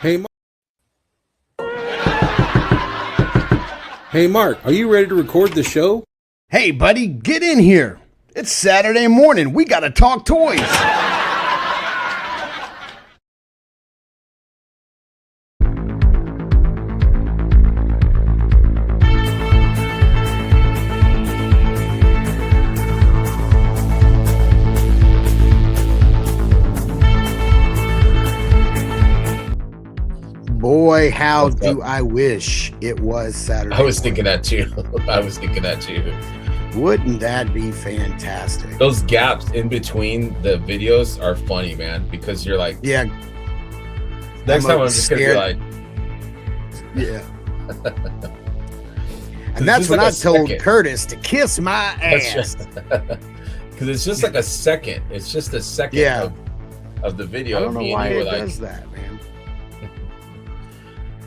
Hey, hey, Mark, are you ready to record the show? Hey, buddy, get in here. It's Saturday morning. We got to talk toys. Boy, how do I wish it was Saturday. I was thinking that too. Wouldn't that be fantastic? Those gaps in between the videos are funny, man, because you're like, yeah. Next time I'm just going to be like, yeah. And that's when I told Curtis to kiss my ass. Because it's just like a second. It's just a second of the video. I don't know why it does that, man.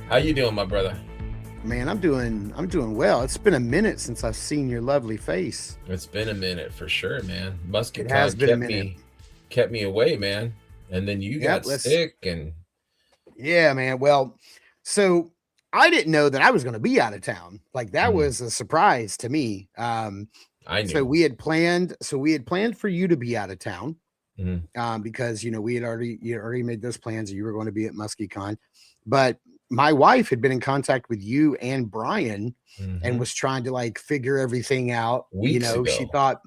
How you doing, my brother? Man, I'm doing well. It's been a minute since I've seen your lovely face. It's been a minute for sure, man. Musket has been a minute. Kept me away, man. And then you got sick and yeah, man. Well, so I didn't know that I was going to be out of town. Like that was a surprise to me. I knew. So we had planned for you to be out of town. Because you had already made those plans. You were going to be at MuskieCon, but my wife had been in contact with you and Brian and was trying to like figure everything out. Weeks ago. She thought,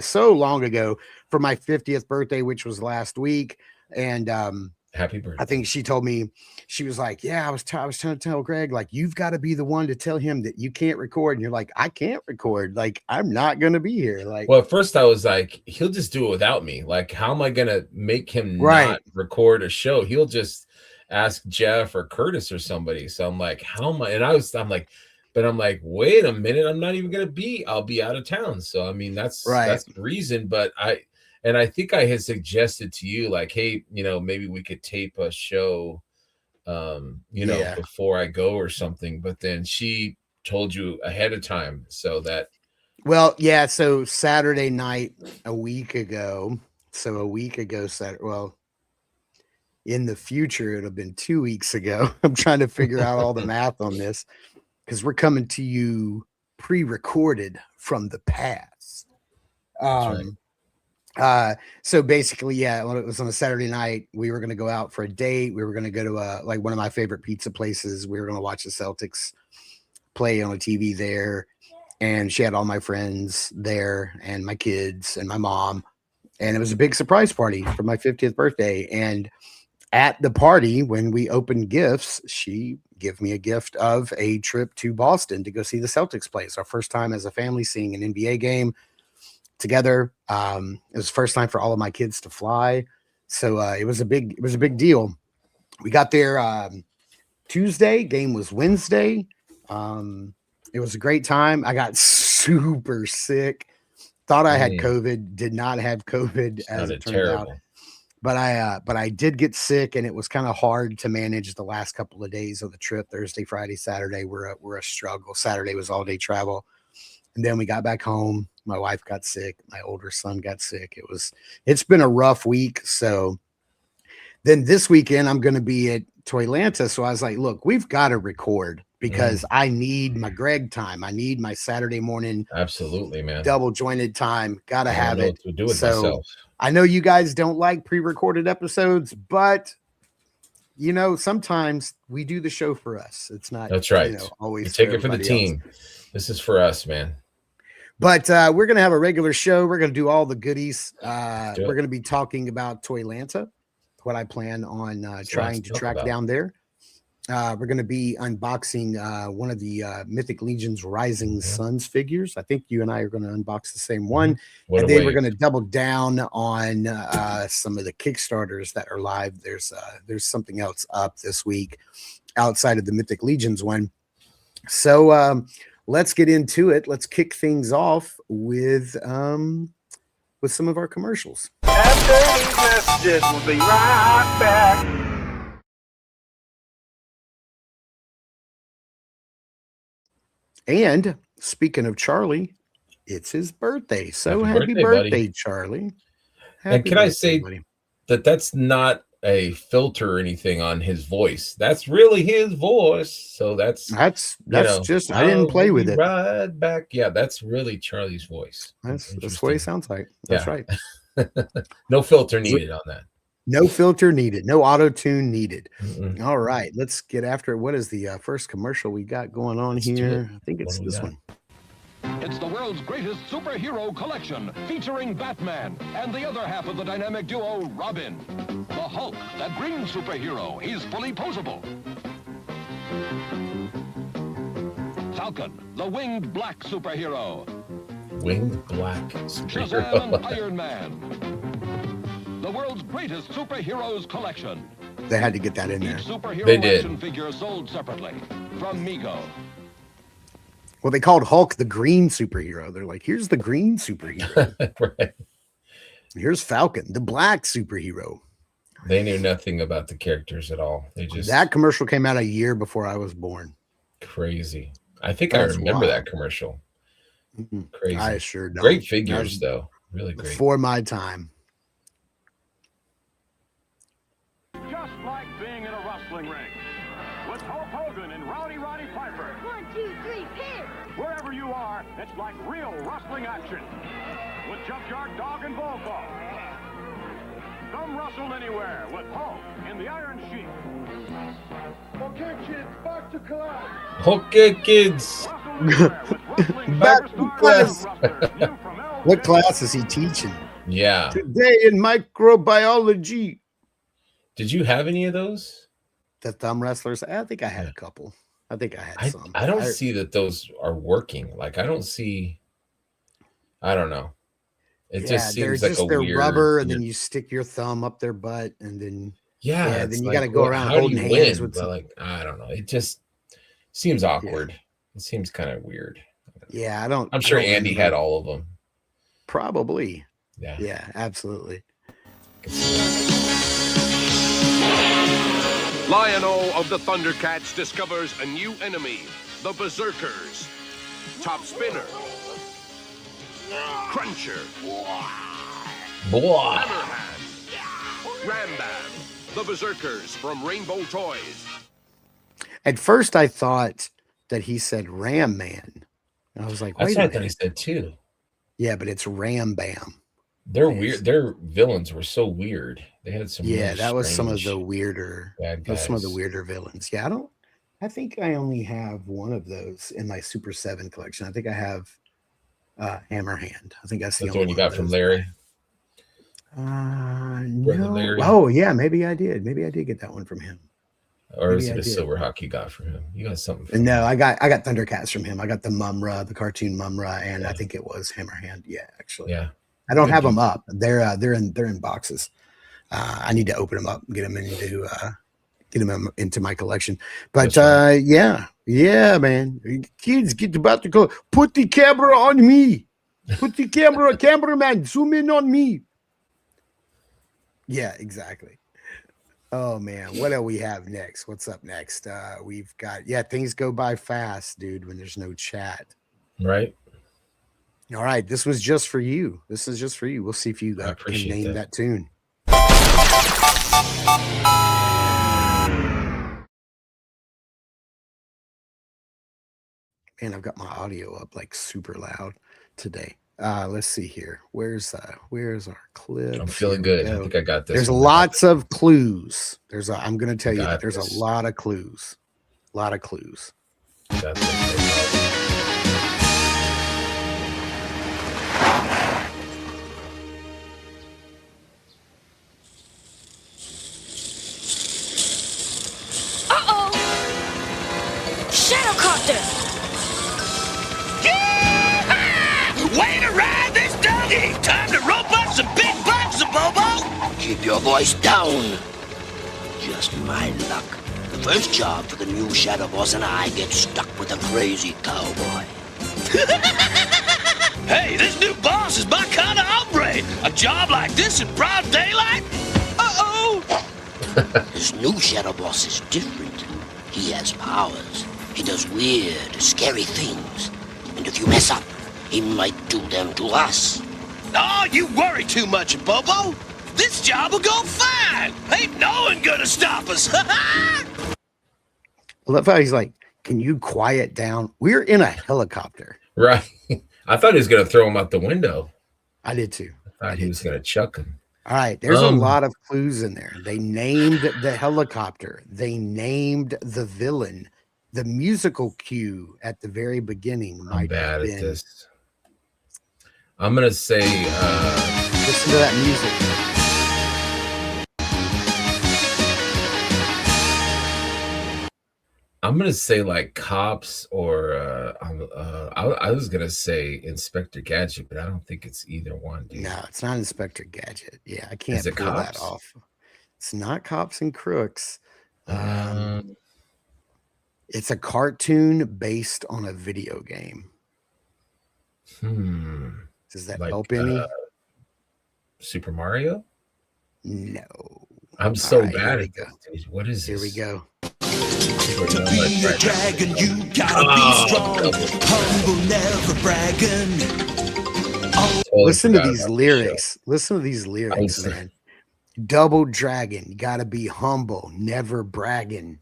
so long ago for my 50th birthday, which was last week. And happy birthday. I think she told me, she was like, I was trying to tell Greg, like, you've got to be the one to tell him that you can't record. And you're like, I can't record. Like, I'm not going to be here. Like, well, at first I was like, he'll just do it without me. Like, how am I going to make him not record a show? He'll just ask Jeff or Curtis or somebody. So I'm like, how am I? And I'm like, wait a minute, I'm not even gonna I'll be out of town. So I mean, that's the reason. But I think I had suggested to you, like, hey, maybe we could tape a show before I go or something. But then she told you ahead of time so that so Saturday night a week ago, in the future, it'll have been 2 weeks ago. I'm trying to figure out all the math on this because we're coming to you pre-recorded from the past. So basically, when it was on a Saturday night, we were going to go out for a date. We were going to go to one of my favorite pizza places. We were going to watch the Celtics play on a TV there. And she had all my friends there and my kids and my mom. And it was a big surprise party for my 50th birthday. And at the party, when we opened gifts, she gave me a gift of a trip to Boston to go see the Celtics play. It's our first time as a family seeing an NBA game together. It was the first time for all of my kids to fly. So it was a big deal. We got there Tuesday, game was Wednesday. It was a great time. I got super sick. Thought I had COVID, did not have COVID as it turned out. But I did get sick, and it was kind of hard to manage the last couple of days of the trip. Thursday, Friday, Saturday were a struggle. Saturday was all day travel. And then we got back home. My wife got sick. My older son got sick. It's been a rough week. So then this weekend I'm going to be at Toylanta. So I was like, look, we've got to record because I need my Greg time. I need my Saturday morning. Absolutely, man. Double jointed time. Got to have it. To do it myself. I know you guys don't like pre-recorded episodes, but sometimes we do the show for us. It's not. That's right. Always you take it for the team. This is for us, man. But we're going to have a regular show. We're going to do all the goodies. We're going to be talking about Toylanta, what I plan on trying to track down there. We're going to be unboxing one of the Mythic Legions Rising Sons figures. I think you and I are going to unbox the same one. And then we're going to double down on some of the Kickstarters that are live. There's something else up this week outside of the Mythic Legions one. So let's get into it. Let's kick things off with some of our commercials. After these messages, we'll be right back. And speaking of Charlie, it's his birthday. So happy birthday, Charlie. And can I say that that's not a filter or anything on his voice. That's really his voice. So that's just I didn't play with it. Ride back. Yeah, that's really Charlie's voice. That's what he sounds like. That's right. No filter needed on that. No filter needed. No auto tune needed. All right, let's get after it. What is the first commercial we got going on here? I think it's this one. It's the world's greatest superhero collection, featuring Batman and the other half of the dynamic duo, Robin. The Hulk, that green superhero, he's fully posable. Falcon, the winged black superhero. Winged black superhero. Shazam and Iron Man. The world's greatest superheroes collection. They had to get that in there. Each superhero They did. action figure sold separately from Mego. Well, they called Hulk the green superhero. They're like, here's the green superhero. Right. Here's Falcon, the black superhero. They knew nothing about the characters at all. They just That commercial came out a year before I was born. crazy. I think That's I remember wild. that commercial. Crazy. I sure don't. Great figures, though. Really great. For my time. Just like being in a wrestling ring with Hulk Hogan and Rowdy Piper. 1, 2, 3, pin! Wherever you are, it's like real wrestling action with Junkyard Dog and Volvo. Come wrestle anywhere with Hulk in the Iron Sheik. Okay, kids, back to class. Okay, kids. Wrestle anywhere with wrestling Back to superstars class. and wrestlers new from LA. What class is he teaching? Yeah. Today in microbiology. Did you have any of those? The thumb wrestlers? I think I had a couple. I think I had some. I don't see that those are working. Like, I don't know. It just seems like they're weird rubber, and then you stick your thumb up their butt, and then it's then you like, got to go around how do holding you hands win? with. But like, I don't know. It just seems awkward. It seems kind of weird. Yeah, I don't. I'm sure I don't Andy remember. had all of them. Probably. Yeah. Yeah, absolutely. Lion-O of the Thundercats discovers a new enemy, the Berserkers. Top Spinner. Cruncher. Boy. Hammerhand. Rambam. The Berserkers from Rainbow Toys. At first, I thought that he said Ram Man. I was like, That's wait what a I thought he minute. said too. Yeah, but it's Ram Bam. They're weird. Their villains were so weird. They had some. Yeah, really that was some of strange the weirder. bad Those some of the guys. weirder villains. Yeah, I think I only have one of those in my Super 7 collection. I think I have Hammerhand. I think that's the That's the only one you got of from those. Larry. No. Larry? Oh yeah, maybe I did. Maybe I did get that one from him. Or Maybe is it I a did. Silver Hawk you got from him? You got something from No, him. I got Thundercats from him. I got the Mumra, the cartoon Mumra, and I think it was Hammerhand. Yeah, actually. Yeah. I don't Good have dude. them up. They're in boxes. I need to open them up and get them into my collection. But That's yeah, man. Kids, get about to go. Put the camera on me. Put the cameraman, zoom in on me. Yeah, exactly. Oh man, what do we have next? What's up next? We've got things go by fast, dude, when there's no chat. Right. All right, this was just for you. This is just for you. We'll see if you I can appreciate name that. that tune. Man, I've got my audio up like super loud today. Let's see here. Where's our clip? I'm feeling Here we good. I go. think I got this. There's one. lots of clues. I'm going to tell you Got that there's this. a lot of clues. A lot of clues. Got this. Uh-oh! Shadowcopter! Way to ride this doggy! Time to rope up some big bucks, Bobo! Keep your voice down. Just my luck. The first job for the new Shadow Boss and I get stuck with a crazy cowboy. Hey, this new boss is my kind of hombre. A job like this in broad daylight? Uh-oh! This new Shadow Boss is different. He has powers. He does weird, scary things. And if you mess up, he might do them to us. Oh, you worry too much, Bobo. This job will go fine. Ain't no one gonna stop us. I love how he's like, can you quiet down? We're in a helicopter. Right. I thought he was going to throw him out the window. I did too. I thought he was going to chuck him. All right. There's a lot of clues in there. They named the helicopter. They named the villain. The musical cue at the very beginning I'm might bad have at been. this. I'm going to say... listen to that music. I'm going to say like Cops or I was going to say Inspector Gadget, but I don't think it's either one, dude. No, it's not Inspector Gadget. Yeah, I can't pull that Cops? off. It's not Cops and Crooks. It's a cartoon based on a video game. Does that help any? Super Mario? No. I'm so right, bad here at this. What is this? Here we go. To be a dragon, you gotta be strong. Humble, never bragging. Listen to these lyrics. Listen to these lyrics, man. Double dragon, you gotta be humble, never bragging.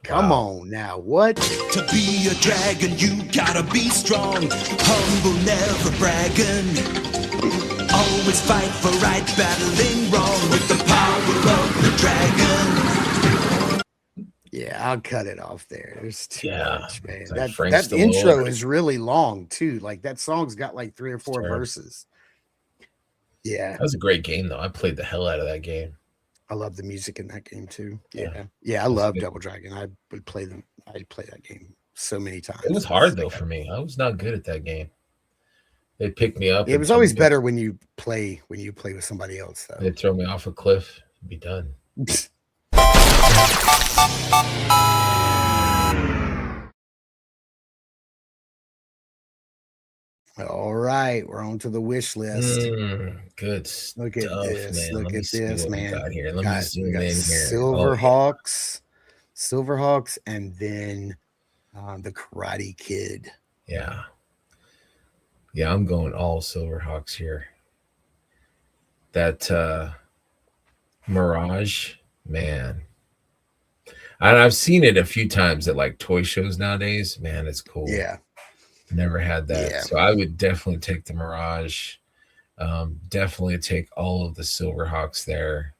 Come on now, what? To be a dragon, you gotta be strong. Humble, never bragging. Always fight for right, battling wrong with the power of the dragon. Yeah, I'll cut it off there. There's too much, man. Like That intro is really long too. Like that song's got like 3 or 4 verses. Yeah. That was a great game though. I played the hell out of that game. I love the music in that game too. Yeah, I love Double Dragon. I would play them. I'd play that game so many times. It was hard though for me. I was not good at that game. They picked me up. It was always better when you play with somebody else though. They'd throw me off a cliff and be done. All right, we're on to the wish list. Good Look at stuff, this. man. Look Let me at see this, what we man. got here. Let me zoom in here. Silverhawks, and then the Karate Kid. Yeah. Yeah, I'm going all Silverhawks here. That Mirage, man. And I've seen it a few times at like toy shows nowadays. Man, it's cool. Yeah. Never had that. Yeah. So I would definitely take the Mirage. Definitely take all of the Silverhawks there.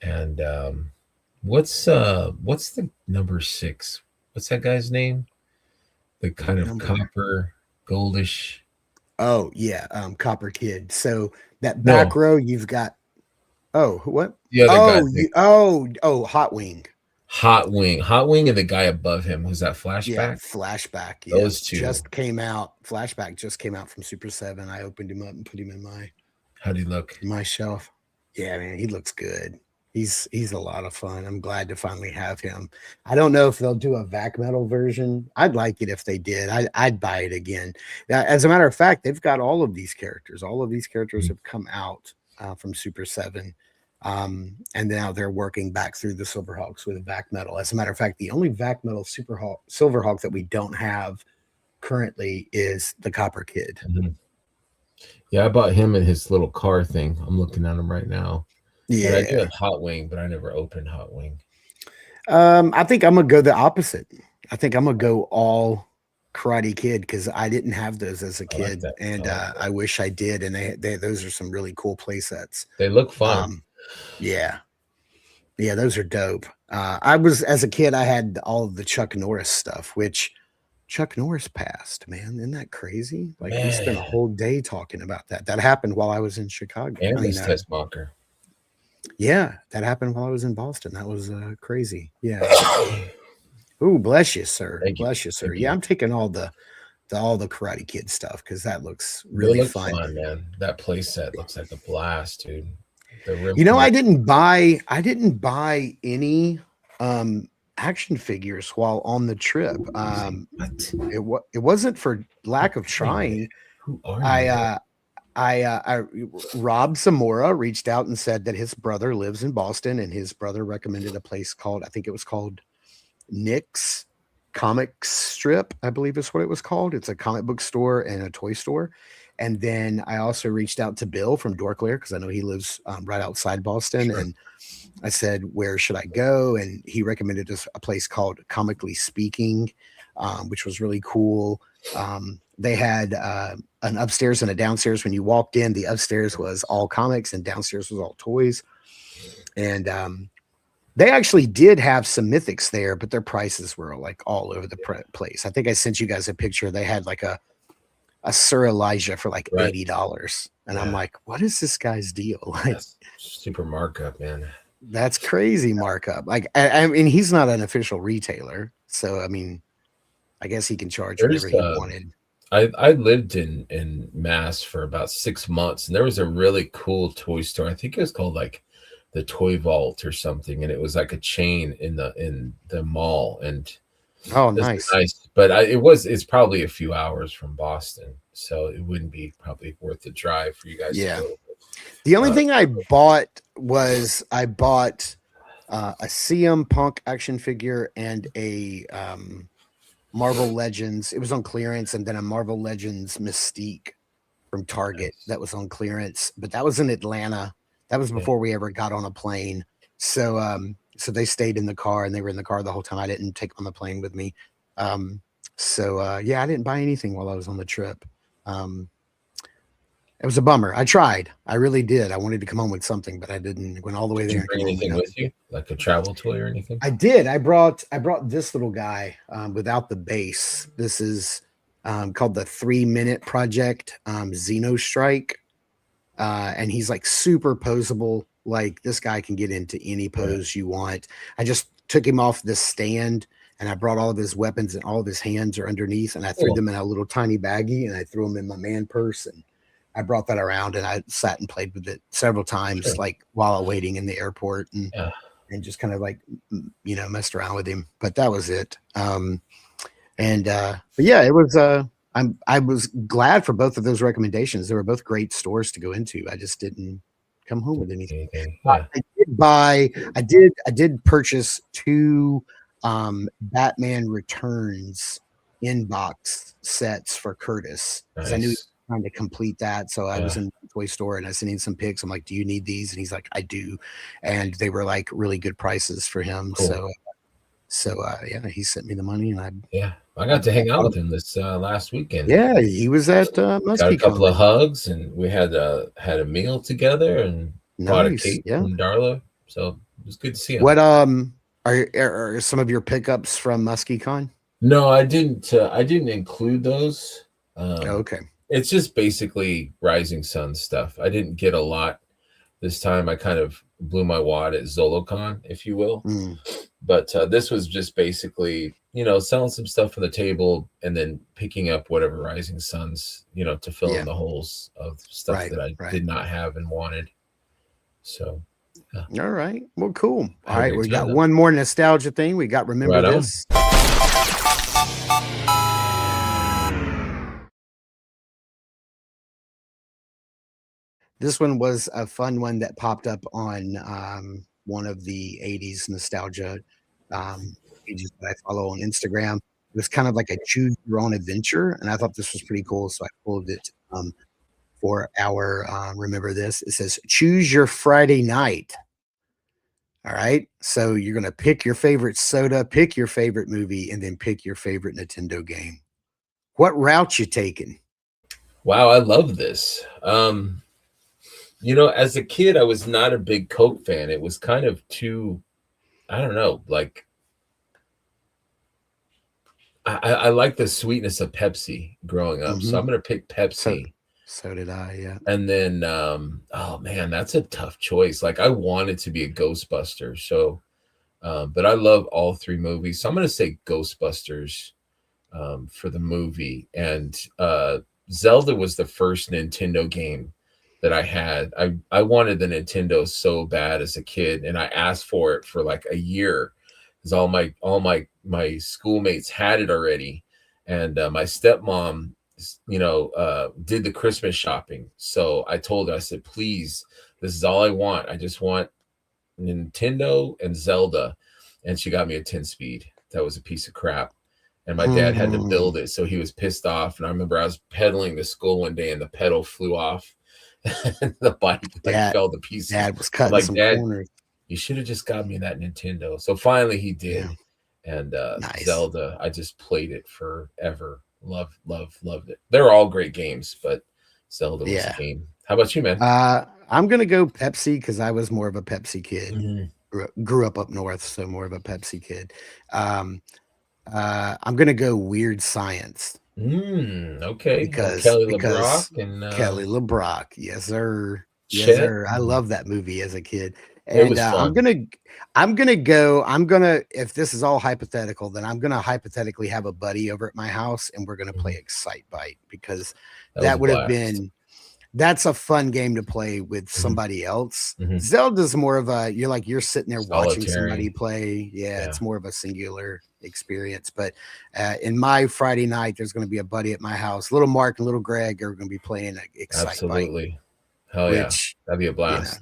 And what's the number 6? What's that guy's name? The kind of copper, goldish. Oh yeah, Copper Kid. So that back row, you've got. Oh, what? The other guy. Hot Wing. Hot Wing, and the guy above him. Was that Flashback? Yeah, Flashback. Yeah. Those two just came out. Flashback just came out from Super 7. I opened him up and put him in my. How'd he look? My shelf. Yeah, man, he looks good. He's a lot of fun. I'm glad to finally have him. I don't know if they'll do a vac metal version. I'd like it if they did. I'd buy it again. As a matter of fact, they've got all of these characters. All of these characters have come out from Super 7. And now they're working back through the Silverhawks with a vac metal. As a matter of fact, the only vac metal Silverhawk that we don't have currently is the Copper Kid. Yeah, I bought him in his little car thing. I'm looking at him right now. Yeah, and I do have Hot Wing, but I never opened Hot Wing. I think I'm gonna go the opposite. I think I'm gonna go all Karate Kid because I didn't have those as a kid, and I wish I did. And they those are some really cool play sets. They look fun. Yeah, those are dope. I was as a kid, I had all of the Chuck Norris stuff, which Chuck Norris passed. Man, isn't that crazy? Like we spent a whole day talking about that. That happened while I was in Chicago. And this Tessmacher. Yeah, that happened while I was in Boston. That was crazy. Yeah. Ooh, bless you, sir. Bless you, sir. Yeah, I'm taking all the Karate Kid stuff because that looks really fun. Man. That play set looks like a blast, dude. I didn't buy any action figures while on the trip. It wasn't for lack of trying. Who are you? I Rob Zamora reached out and said that his brother lives in Boston and his brother recommended a place called, I think it was called Nick's Comic Strip, I believe is what it was called. It's a comic book store and a toy store. And then I also reached out to Bill from Dorkler because I know he lives right outside Boston. Sure. And I said, where should I go? And he recommended us a place called Comically Speaking, which was really cool. They had an upstairs and a downstairs. When you walked in, the upstairs was all comics and downstairs was all toys. And they actually did have some mythics there, but their prices were like all over the place. I think I sent you guys a picture. They had like a Sir Elijah for like $80. And I'm like, what is this guy's deal? Like, that's super markup, man. That's crazy markup. Like, I mean, he's not an official retailer. So, I mean, I guess he can charge whatever he wanted. I lived in Mass for about 6 months, and there was a really cool toy store. I think it was called like the Toy Vault or something, and it was like a chain in the mall. And nice. But it's probably a few hours from Boston, so it wouldn't be probably worth the drive for you guys to go. The only thing I bought was a CM Punk action figure and a Marvel Legends. It was on clearance, and then a Marvel Legends Mystique from Target that was on clearance. But that was in Atlanta. That was before we ever got on a plane. So so they stayed in the car, and they were in the car the whole time. I didn't take them on the plane with me. I didn't buy anything while I was on the trip. It was a bummer. I tried. I really did. I wanted to come home with something, but I didn't. Went all the way there. Did you bring anything with you, like a travel toy or anything? I did. I brought this little guy without the base. This is called the 3-Minute Project, Xeno Strike, and he's like super posable. Like, this guy can get into any pose you want. I just took him off this stand, and I brought all of his weapons, and all of his hands are underneath, and I threw them in a little tiny baggie, and I threw them in my man purse, and I brought that around, and I sat and played with it several times, like while waiting in the airport, and just kind of like, messed around with him. But that was it. But yeah, it was. I was glad for both of those recommendations. They were both great stores to go into. I just didn't come home with anything. I did purchase 2 Batman Returns inbox sets for Curtis, because I knew he was trying to complete that. So I was in the toy store, and I sent him some pics. I'm like, do you need these? And he's like, I do. And they were like really good prices for him. Cool. So he sent me the money, and I got to hang out with him this last weekend. Yeah, he was at Got a couple of hugs, and we had a meal together, and bought a cake from Darla. So it was good to see him. What are some of your pickups from MuskyCon? No, I didn't include those. Okay. It's just basically Rising Sons stuff. I didn't get a lot this time. I kind of blew my wad at ZoloCon, if you will. But this was just basically, selling some stuff on the table, and then picking up whatever Rising Sons, to fill in the holes of stuff that I did not have and wanted. So, all right. Well, cool. All right. We got one more nostalgia thing. We got Remember This. This one was a fun one that popped up on one of the 80s nostalgia pages that I follow on Instagram. It was kind of like a choose your own adventure, and I thought this was pretty cool, so I pulled it for our Remember This. It says, choose your Friday night. All right. So you're going to pick your favorite soda, pick your favorite movie, and then pick your favorite Nintendo game. What route you taking? Wow, I love this. As a kid, I was not a big Coke fan. It was kind of too, I don't know, like, I like the sweetness of Pepsi growing up. So I'm going to pick Pepsi. So did I, yeah. And then, oh man, that's a tough choice. Like, I wanted to be a Ghostbuster. So, but I love all 3 movies. So I'm going to say Ghostbusters for the movie. And Zelda was the first Nintendo game that I had. I wanted the Nintendo so bad as a kid, and I asked for it for like a year, because all my schoolmates had it already, and my stepmom, did the Christmas shopping. So I told her, I said, please, this is all I want. I just want Nintendo and Zelda, and she got me a 10-speed. That was a piece of crap. and my dad had to build it, so he was pissed off. And I remember I was pedaling to school one day, and the pedal flew off, and the bike fell to pieces. Dad was cutting some corners. You should have just got me that Nintendo. So finally he did. Yeah. And Nice. Zelda, I just played it forever. Loved it. They're all great games, but Zelda was a game. How about you, man? I'm gonna go Pepsi because I was more of a Pepsi kid. Grew up north, so more of a Pepsi kid. I'm gonna go Weird Science. Okay. Because Kelly LeBrock and Kelly LeBrock, yes sir, yes Chet. sir. I love that movie as a kid. It And was fun. I'm gonna if this is all hypothetical, then I'm gonna hypothetically have a buddy over at my house and we're gonna play Excite Bite because that would have been that's a fun game to play with somebody else. Zelda's more of a you're sitting there watching somebody play. Yeah, it's more of a singular experience. But in my Friday night, there's going to be a buddy at my house. Little Marc and little Greg are going to be playing Excite Absolutely. Bite. Hell yeah. That'd be a blast.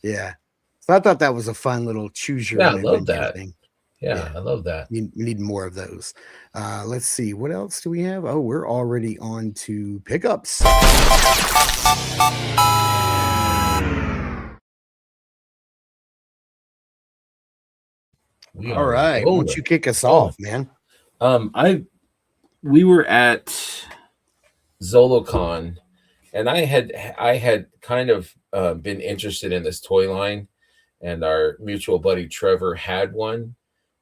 Yeah. So I thought that was a fun little choose your own I love that. thing. Yeah, I love that. You need more of those. Let's see. What else do we have? Oh, we're already on to pickups. All right. Why don't you kick us off, man? We were at ZoloCon, and I had kind of been interested in this toy line, and our mutual buddy Trevor had one,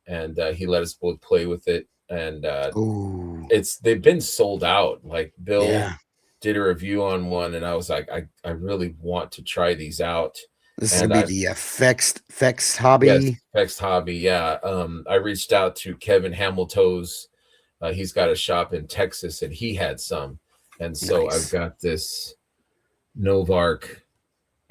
and he let us both play with it. And they've been sold out. Like Bill did a review on one, and I was like, I really want to try these out. This is gonna be the Fex Hobby. Yes, Fex Hobby, yeah. I reached out to Kevin Hamilton's. He's got a shop in Texas, and he had some. And so I've got this Novark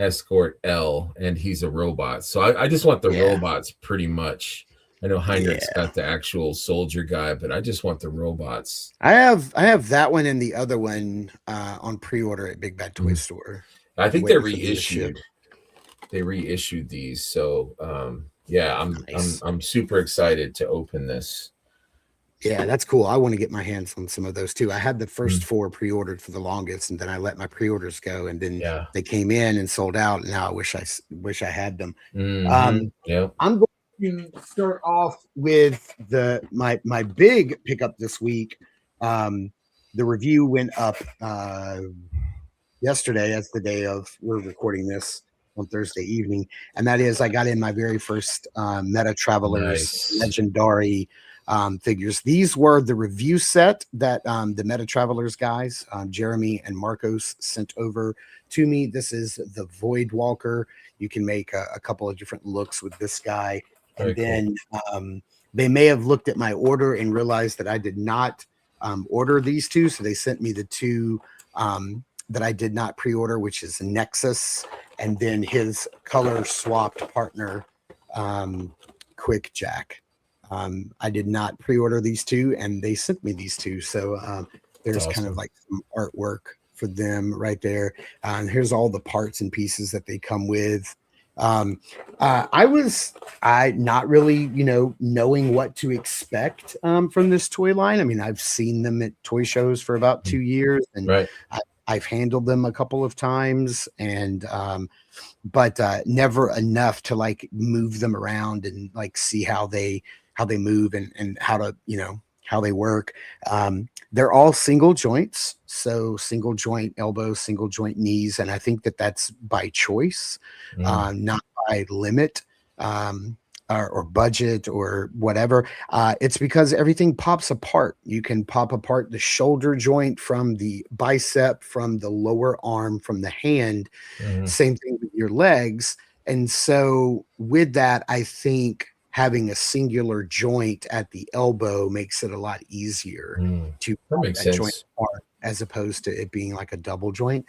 Escort L, and he's a robot. So I just want the robots pretty much. I know Heinrich's got the actual soldier guy, but I just want the robots. I have that one and the other one on pre-order at Big Bad Toy Store. I think they're reissued. They reissued these, so I'm super excited to open this. Yeah, that's cool. I want to get my hands on some of those too. I had the first 4 pre-ordered for the longest, and then I let my pre-orders go, and then they came in and sold out. And now I wish I had them. I'm going to start off with my big pickup this week. The review went up yesterday, as the day of we're recording this on Thursday evening, and that is I got in my very first Metatravelers Legendari figures. These were the review set that the Metatravelers guys, Jeremy and Marcos, sent over to me. This is the Void Walker. You can make a couple of different looks with this guy. And then they may have looked at my order and realized that I did not order these two. So they sent me the two that I did not pre-order, which is Nexus, and then his color swapped partner, Quick Jack. I did not pre-order these two, and they sent me these two. So there's kind of like some artwork for them right there. And here's all the parts and pieces that they come with. I not really, knowing what to expect from this toy line. I mean, I've seen them at toy shows for about 2 years, and I've handled them a couple of times, and but never enough to like move them around and like see how they move and how to how they work. They're all single joints, so single joint elbows, single joint knees, and I think that that's by choice, not by limit or budget or whatever. It's because everything pops apart. You can pop apart the shoulder joint from the bicep, from the lower arm, from the hand. Same thing with your legs. And so with that, I think having a singular joint at the elbow makes it a lot easier to pop that joint apart, as opposed to it being like a double joint.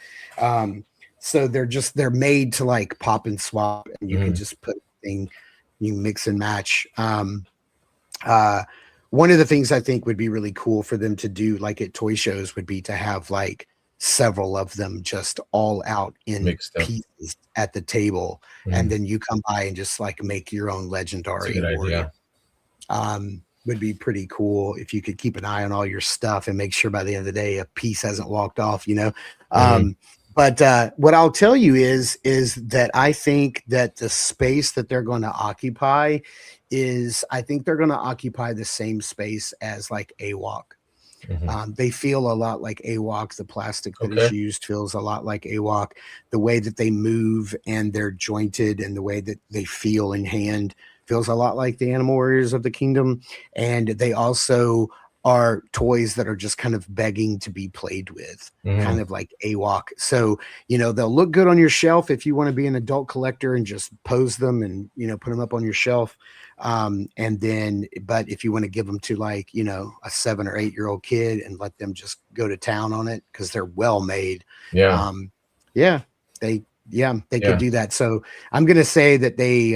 So they're made to like pop and swap, and you can just put thing, you mix and match. One of the things I think would be really cool for them to do, like at toy shows, would be to have like several of them just all out in pieces at the table, and then you come by and just like make your own Legendari. would be pretty cool if you could keep an eye on all your stuff and make sure by the end of the day a piece hasn't walked off, you know. But what I'll tell you is that I think that the space that they're going to occupy I think they're going to occupy the same space as like AWOC. They feel a lot like AWOC. The plastic that is used feels a lot like AWOC. The way that they move and they're jointed and the way that they feel in hand feels a lot like the Animal Warriors of the Kingdom. And they also are toys that are just kind of begging to be played with, kind of like AWOC. So, you know, they'll look good on your shelf if you want to be an adult collector and just pose them and, you know, put them up on your shelf. And then, but if you want to give them to like, you know, a 7 or 8 year old kid and let them just go to town on it because they're well made. They could do that. So I'm going to say that they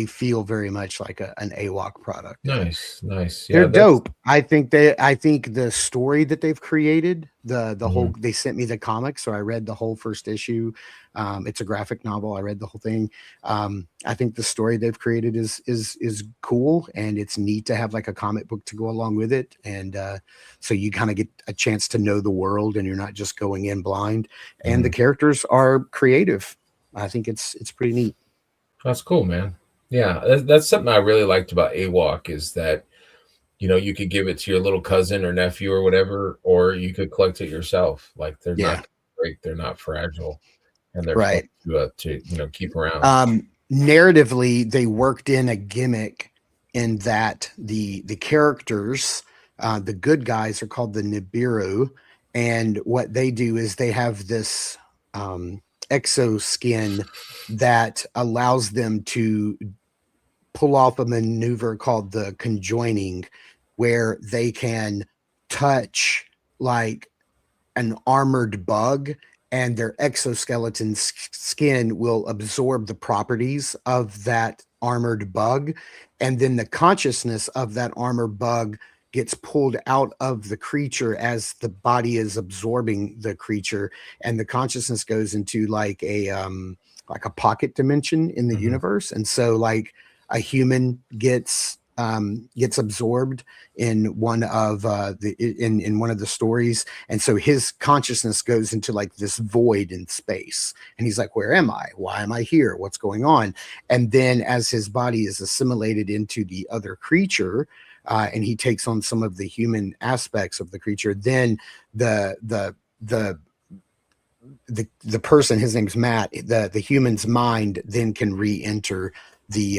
feel very much like an AWOC product. Nice. Yeah, they're dope. I think the story that they've created, the whole, they sent me the comic, so I read the whole first issue. It's a graphic novel. I read the whole thing. I think the story they've created is cool, and it's neat to have like a comic book to go along with it. And so you kind of get a chance to know the world, and you're not just going in blind. And the characters are creative. I think it's pretty neat. That's cool, man. Yeah, that's something I really liked about AWOC is that, you know, you could give it to your little cousin or nephew or whatever, or you could collect it yourself. Like they're not break, they're not fragile, and they're fun to you know, keep around. Narratively, they worked in a gimmick in that the characters, the good guys, are called the Nibiru, and what they do is they have this exoskin that allows them to pull off a maneuver called the conjoining, where they can touch like an armored bug, and their exoskeleton skin will absorb the properties of that armored bug, and then the consciousness of that armored bug gets pulled out of the creature as the body is absorbing the creature, and the consciousness goes into like a pocket dimension in the universe. And so like a human gets absorbed in one of in one of the stories, and so his consciousness goes into like this void in space, and he's like, where am I? Why am I here? What's going on? And then as his body is assimilated into the other creature, and he takes on some of the human aspects of the creature, then the person, his name's Matt, the human's mind then can re-enter the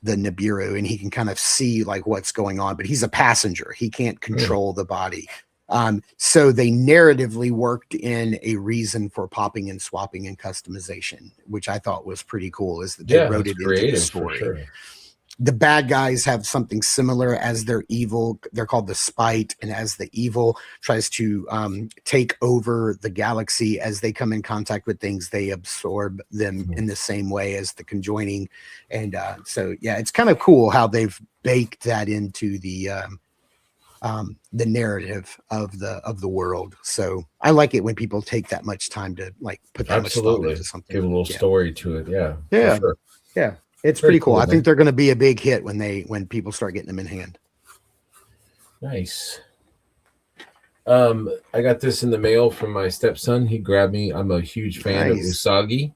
Nibiru, and he can kind of see like what's going on, but he's a passenger. He can't control the body. So they narratively worked in a reason for popping and swapping and customization, which I thought was pretty cool, is that they wrote it into the story. Sure. The bad guys have something similar as their evil. They're called the Spite. And as the evil tries to take over the galaxy, as they come in contact with things, they absorb them in the same way as the conjoining. And so, yeah, it's kind of cool how they've baked that into the narrative of the world. So I like it when people take that much time to like put that much thought into something. Give a little story to it. Yeah. Yeah. Sure. Yeah. It's pretty cool. I think they're going to be a big hit when people start getting them in hand. Nice. I got this in the mail from my stepson. He grabbed me. I'm a huge fan of Usagi,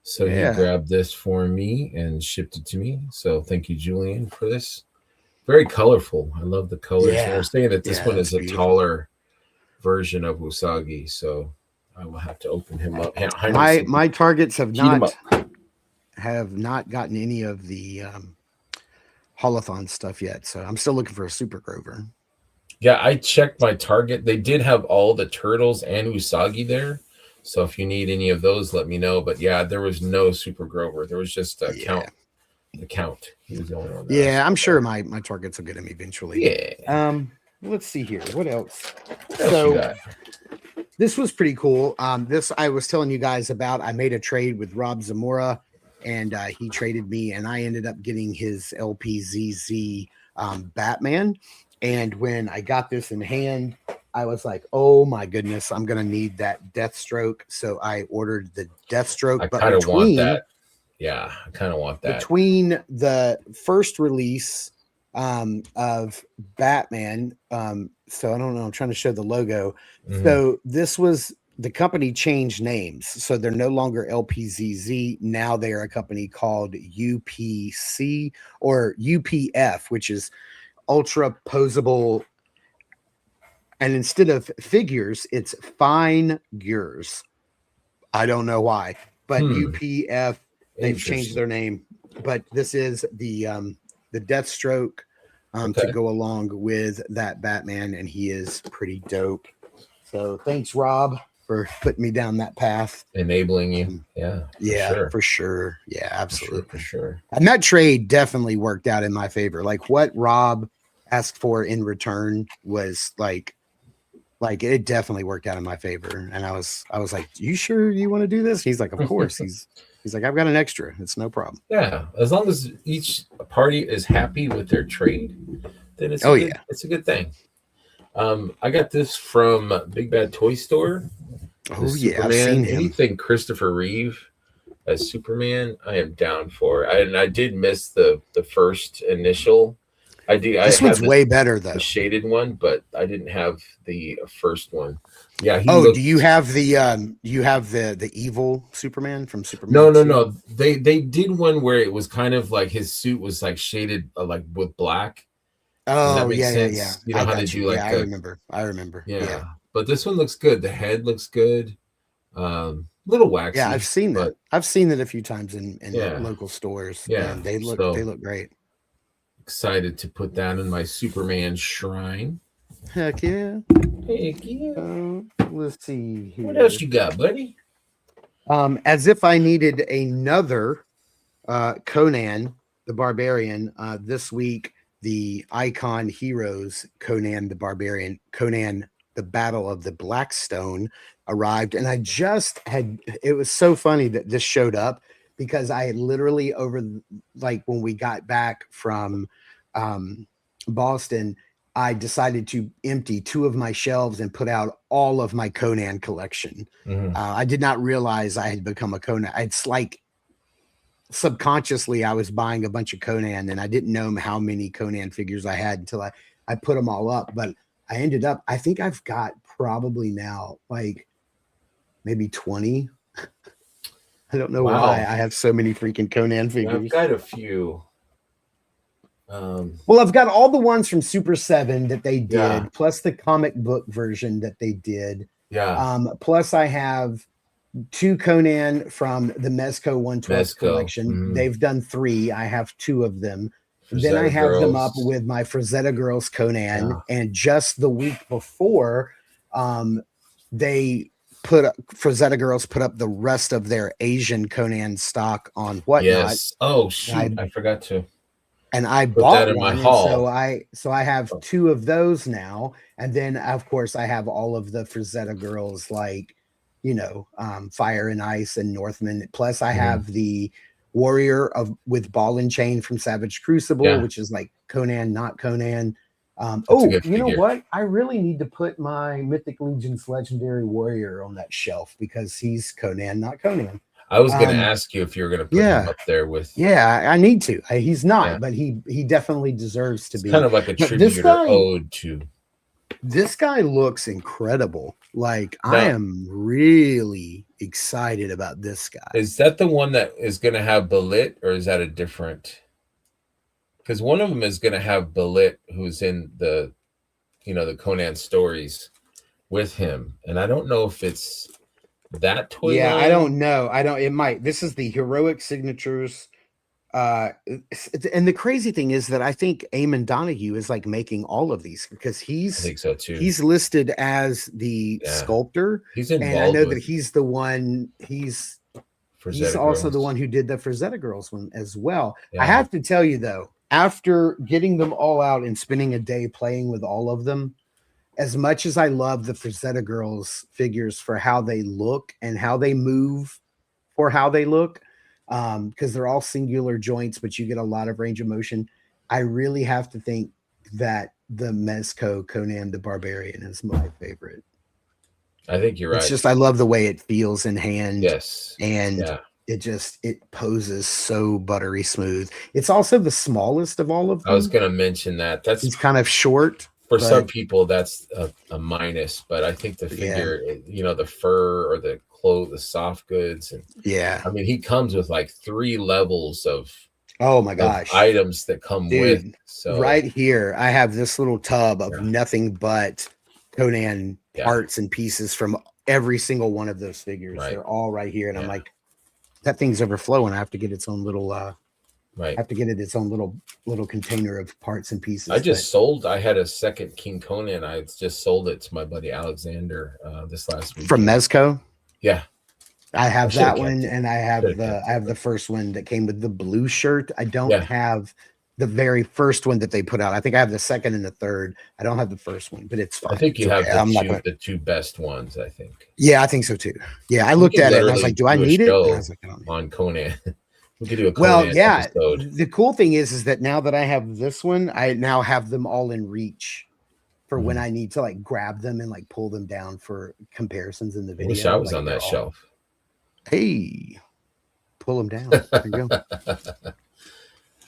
so he grabbed this for me and shipped it to me. So thank you, Julian, for this. Very colorful. I love the colors. Yeah. They're saying that this one is a taller version of Usagi, so I will have to open him up. My targets have not gotten any of the holothon stuff yet, so I'm still looking for a Super Grover. Yeah, I checked my Target. They did have all the turtles and Usagi there, so if you need any of those, let me know. But yeah, there was no Super Grover. There was just a count. The count. He was the only one. Yeah, I'm sure my Targets will get him eventually. Yeah. Let's see here. What else? You got? This was pretty cool. This I was telling you guys about. I made a trade with Rob Zamora, and he traded me, and I ended up getting his LPZZ Batman. And when I got this in hand, I was like, oh my goodness, I'm going to need that Deathstroke. So I ordered the Deathstroke. I kind of want that. Yeah, I kind of want that. Between the first release of Batman. So I don't know. I'm trying to show the logo. Mhm. So this was the company changed names. So they're no longer LPZZ. Now they are a company called UPC or UPF, which is ultra posable. And instead of figures, it's fine gears. I don't know why, but UPF, they've changed their name. But this is the Deathstroke to go along with that Batman, and he is pretty dope. So thanks, Rob, for putting me down that path. Enabling you. Yeah. For sure. Yeah, absolutely. For sure. And that trade definitely worked out in my favor. Like what Rob asked for in return was like it definitely worked out in my favor. And I was like, you sure you want to do this? He's like, of course. He's like, I've got an extra. It's no problem. Yeah. As long as each party is happy with their trade, then it's it's a good thing. I got this from Big Bad Toy Store. Oh yeah, I've seen him. Anything Christopher Reeve as Superman, I am down for. I did miss the first initial. This one's way better though. The shaded one, but I didn't have the first one. Yeah. Do you have the evil Superman from Superman? No. They did one where it was kind of like his suit was like shaded like with black. Oh yeah. You know how to do like I remember. Yeah. But this one looks good. The head looks good. Little waxy. Yeah, I've seen that. I've seen it a few times in local stores. Yeah, and they look great. Excited to put that in my Superman shrine. Heck yeah. Let's see here. What else you got, buddy? As if I needed another Conan the Barbarian. This week, the Icon Heroes Conan the Barbarian, Conan the Battle of the Blackstone arrived. And it was so funny that this showed up because I had literally when we got back from Boston, I decided to empty 2 of my shelves and put out all of my Conan collection. Mm-hmm. I did not realize I had become a Conan. It's like subconsciously I was buying a bunch of Conan and I didn't know how many Conan figures I had until I put them all up. But I ended up, I think I've got probably now like maybe 20. I don't know why I have so many freaking Conan figures. I've got a few. Well, I've got all the ones from Super 7 that they did, plus the comic book version that they did. Yeah. Plus I have 2 Conan from the Mezco 112 collection. Mm-hmm. They've done 3. I have 2 of them. Frazetta then I have Girls. them up with my Frazetta Girls Conan. Yeah. And just the week before, Frazetta Girls put up the rest of their Asian Conan stock on Whatnot. Yes. Oh shoot, I forgot to. And I bought that in one, my haul. So I have 2 of those now, and then of course I have all of the Frazetta Girls, like Fire and Ice and Northman. Plus I have the Warrior with Ball and Chain from Savage Crucible, which is like Conan, not Conan. You know what? I really need to put my Mythic Legions Legendary Warrior on that shelf because he's Conan, not Conan. I was going to ask you if you were going to put him up there with. Yeah, I need to. He's not, but he definitely deserves to be. Kind of like a tribute or ode to. This guy looks incredible. Like I am really excited about this guy. Is that the one that is going to have Balit, or is that a different? Because one of them is going to have Balit, who's in the Conan stories with him, and I don't know if it's that toy. Yeah, line. I don't know. It might. This is the Heroic Signatures. And the crazy thing is that I think Eamon Donahue is like making all of these because I think so too. He's listed as the sculptor. He's involved, and I know that he's the one. He's also the one who did the Frazetta Girls one as well. Yeah. I have to tell you though, after getting them all out and spending a day playing with all of them, as much as I love the Frazetta Girls figures for how they look and how they move for how they look, because they're all singular joints, but you get a lot of range of motion. I really have to think that the Mezco Conan the Barbarian is my favorite. I think you're right. It's just I love the way it feels in hand. Yes. And it poses so buttery smooth. It's also the smallest of all of them. I was going to mention that. He's kind of short. For but some people, that's a minus, but I think the figure, you know, the fur or the clothes, the soft goods, and yeah, I mean, he comes with like 3 levels of oh my gosh items that come with. So right here, I have this little tub of nothing but Conan parts and pieces from every single one of those figures. Right. They're all right here, and I'm like, that thing's overflowing. I have to get its own little right. I have to get it its own little container of parts and pieces. I had a second King Conan. I just sold it to my buddy Alexander this last week. From Mezco. Yeah. I have that one, and I have the first one that came with the blue shirt. I don't have the very first one that they put out. I think I have the second and the third. I don't have the first one, but it's fine. I think you it's have okay. the two best ones, I think. Yeah, I think so too. Yeah, I looked at it and I was like, do I need it? And I was like, I don't need on Conan. We could do a Conan episode. The cool thing is that now that I have this one, I now have them all in reach for when I need to like grab them and like pull them down for comparisons in the video. I wish I was on that shelf. Hey, pull them down. There you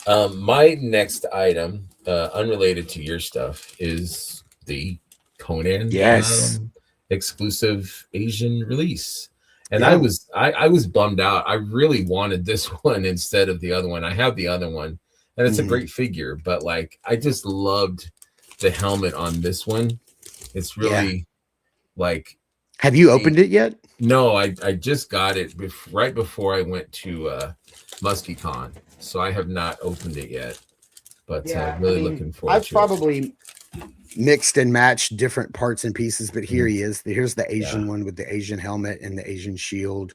go. My next item, unrelated to your stuff, is the Conan exclusive Asian release. And I was bummed out. I really wanted this one instead of the other one. I have the other one, and it's a great figure, but like I just loved the helmet on this one. It's really like. Have you opened it yet? No, I just got it right before I went to MuskyCon, so I have not opened it yet. But really looking forward. I've probably mixed and matched different parts and pieces, but here he is. Here's the Asian one with the Asian helmet and the Asian shield.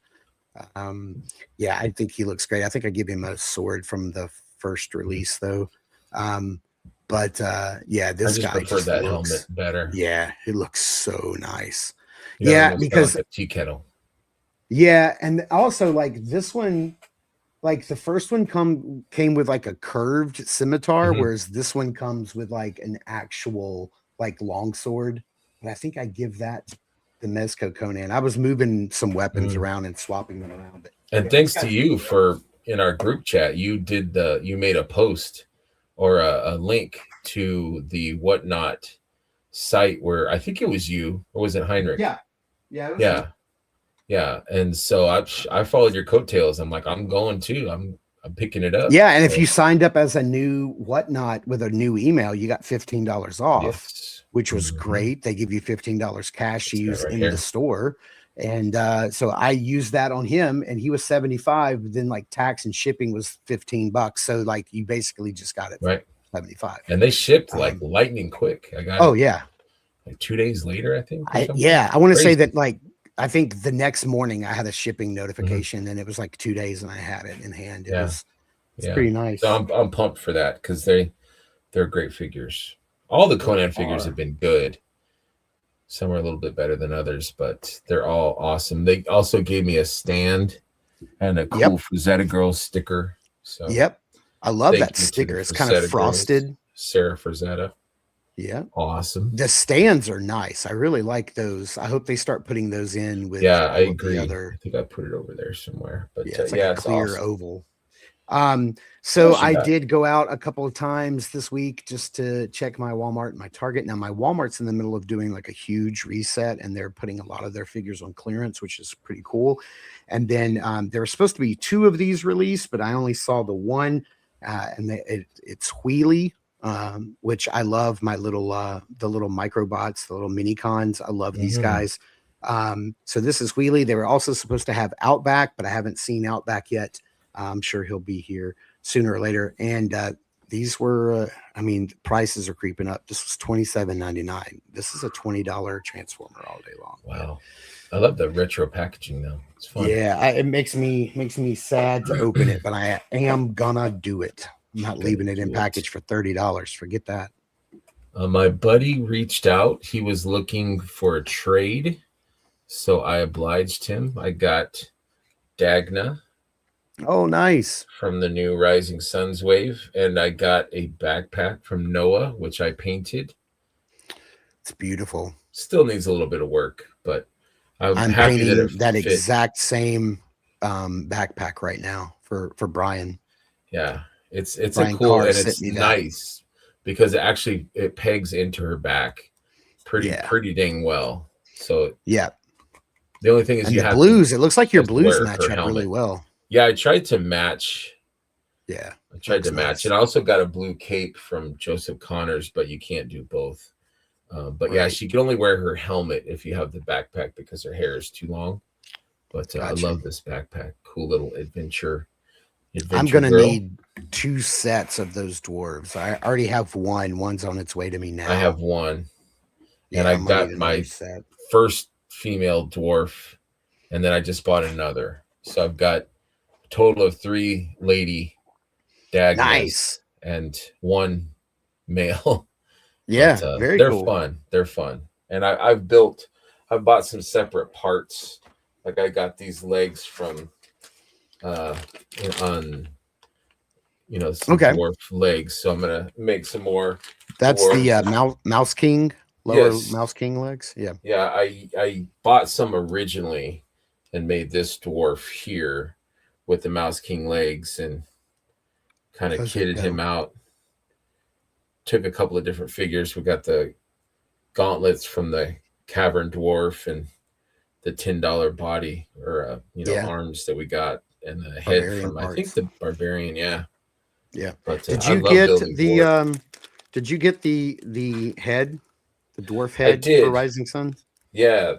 I think he looks great. I think I give him a sword from the first release though. This guy prefer that helmet better. Yeah, it looks so nice. Because like a tea kettle. Yeah, and also like this one, like the first one came with like a curved scimitar, whereas this one comes with like an actual like longsword. But I think I give that the Mezco Conan. I was moving some weapons around and swapping them around. And thanks to you for in our group chat, you made a post or a link to the Whatnot site where I think it was you, or was it Heinrich? Yeah. And so I followed your coattails. I'm like, I'm going too. I'm picking it up. Yeah, and if you signed up as a new Whatnot with a new email, you got $15 off, which was great. They give you $15 cash to use in the store. And so I used that on him, and he was 75. Then like tax and shipping was $15. So like you basically just got it right 75. And they shipped like lightning quick. I got like 2 days later, I think. I want to say that like I think the next morning I had a shipping notification, and it was like 2 days, and I had it in hand. It's pretty nice. So I'm pumped for that because they're great figures. All the Conan figures have been good. Some are a little bit better than others, but they're all awesome. They also gave me a stand and a cool Frazetta Girls sticker. So I love that sticker. It's kind of frosted. Girls, Sarah Frazetta. Yeah. Awesome. The stands are nice. I really like those. I hope they start putting those in with I agree. I think I put it over there somewhere. But it's like a clear awesome. oval. So I did go out a couple of times this week just to check my Walmart and my Target. Now my Walmart's in the middle of doing like a huge reset, and they're putting a lot of their figures on clearance, which is pretty cool. And then there were supposed to be 2 of these released, but I only saw the one, and it's Wheelie, which I love. My little the little microbots, the little mini cons. I love these guys. So this is Wheelie. They were also supposed to have Outback, but I haven't seen Outback yet. I'm sure he'll be here sooner or later. And these were, prices are creeping up. This was $27.99. This is a $20 Transformer all day long. Wow. I love the retro packaging though. It's fun. Yeah, it makes me sad to open it, but I am gonna do it. I'm not leaving it in package for $30. Forget that. My buddy reached out. He was looking for a trade, so I obliged him. I got Dagna. Oh, nice. From the new Rising Sons wave. And I got a backpack from Noah, which I painted. It's beautiful. Still needs a little bit of work, but I'm happy painting that exact same backpack right now for Brian. Yeah, it's Brian a cool Carr and sent it's me that. nice because it pegs into her back pretty dang well. So Yeah. the only thing is And you the have blues, it looks like your to blues wear match her up really helmet. well. Yeah, I tried to match. Yeah. I tried to looks match, nice. and I also got a blue cape from Joseph Connors, but you can't do both. But yeah, Right. she can only wear her helmet if you have the backpack because her hair is too long. But I Gotcha. love this backpack. Cool little adventure I'm gonna girl. need 2 sets of those dwarves. I already have one. One's on its way to me now. I have one, Yeah, and I I'm gonna got need another my set. first female dwarf, and then I just bought another. So I've got a total of 3 lady Dagmas Nice. and 1 male. Yeah, But, very they're cool. fun. They're fun. And I've bought some separate parts. Like I got these legs from on some Okay. dwarf legs. So I'm gonna make some more. That's the dwarves. Mouse King, lower Yes. Mouse King legs. Yeah. Yeah, I bought some originally and made this dwarf here with the Mouse King legs and kind of Those are kitted him dope. out. Took a couple of different figures. We got the gauntlets from the Cavern Dwarf and the $10 body or Yeah. arms that we got and the head Barbarian from I think parts. the Barbarian. Yeah. Yeah. But Did I you love get building the dwarves. did you get the head, the dwarf I head did. for Rising Sons? Yeah.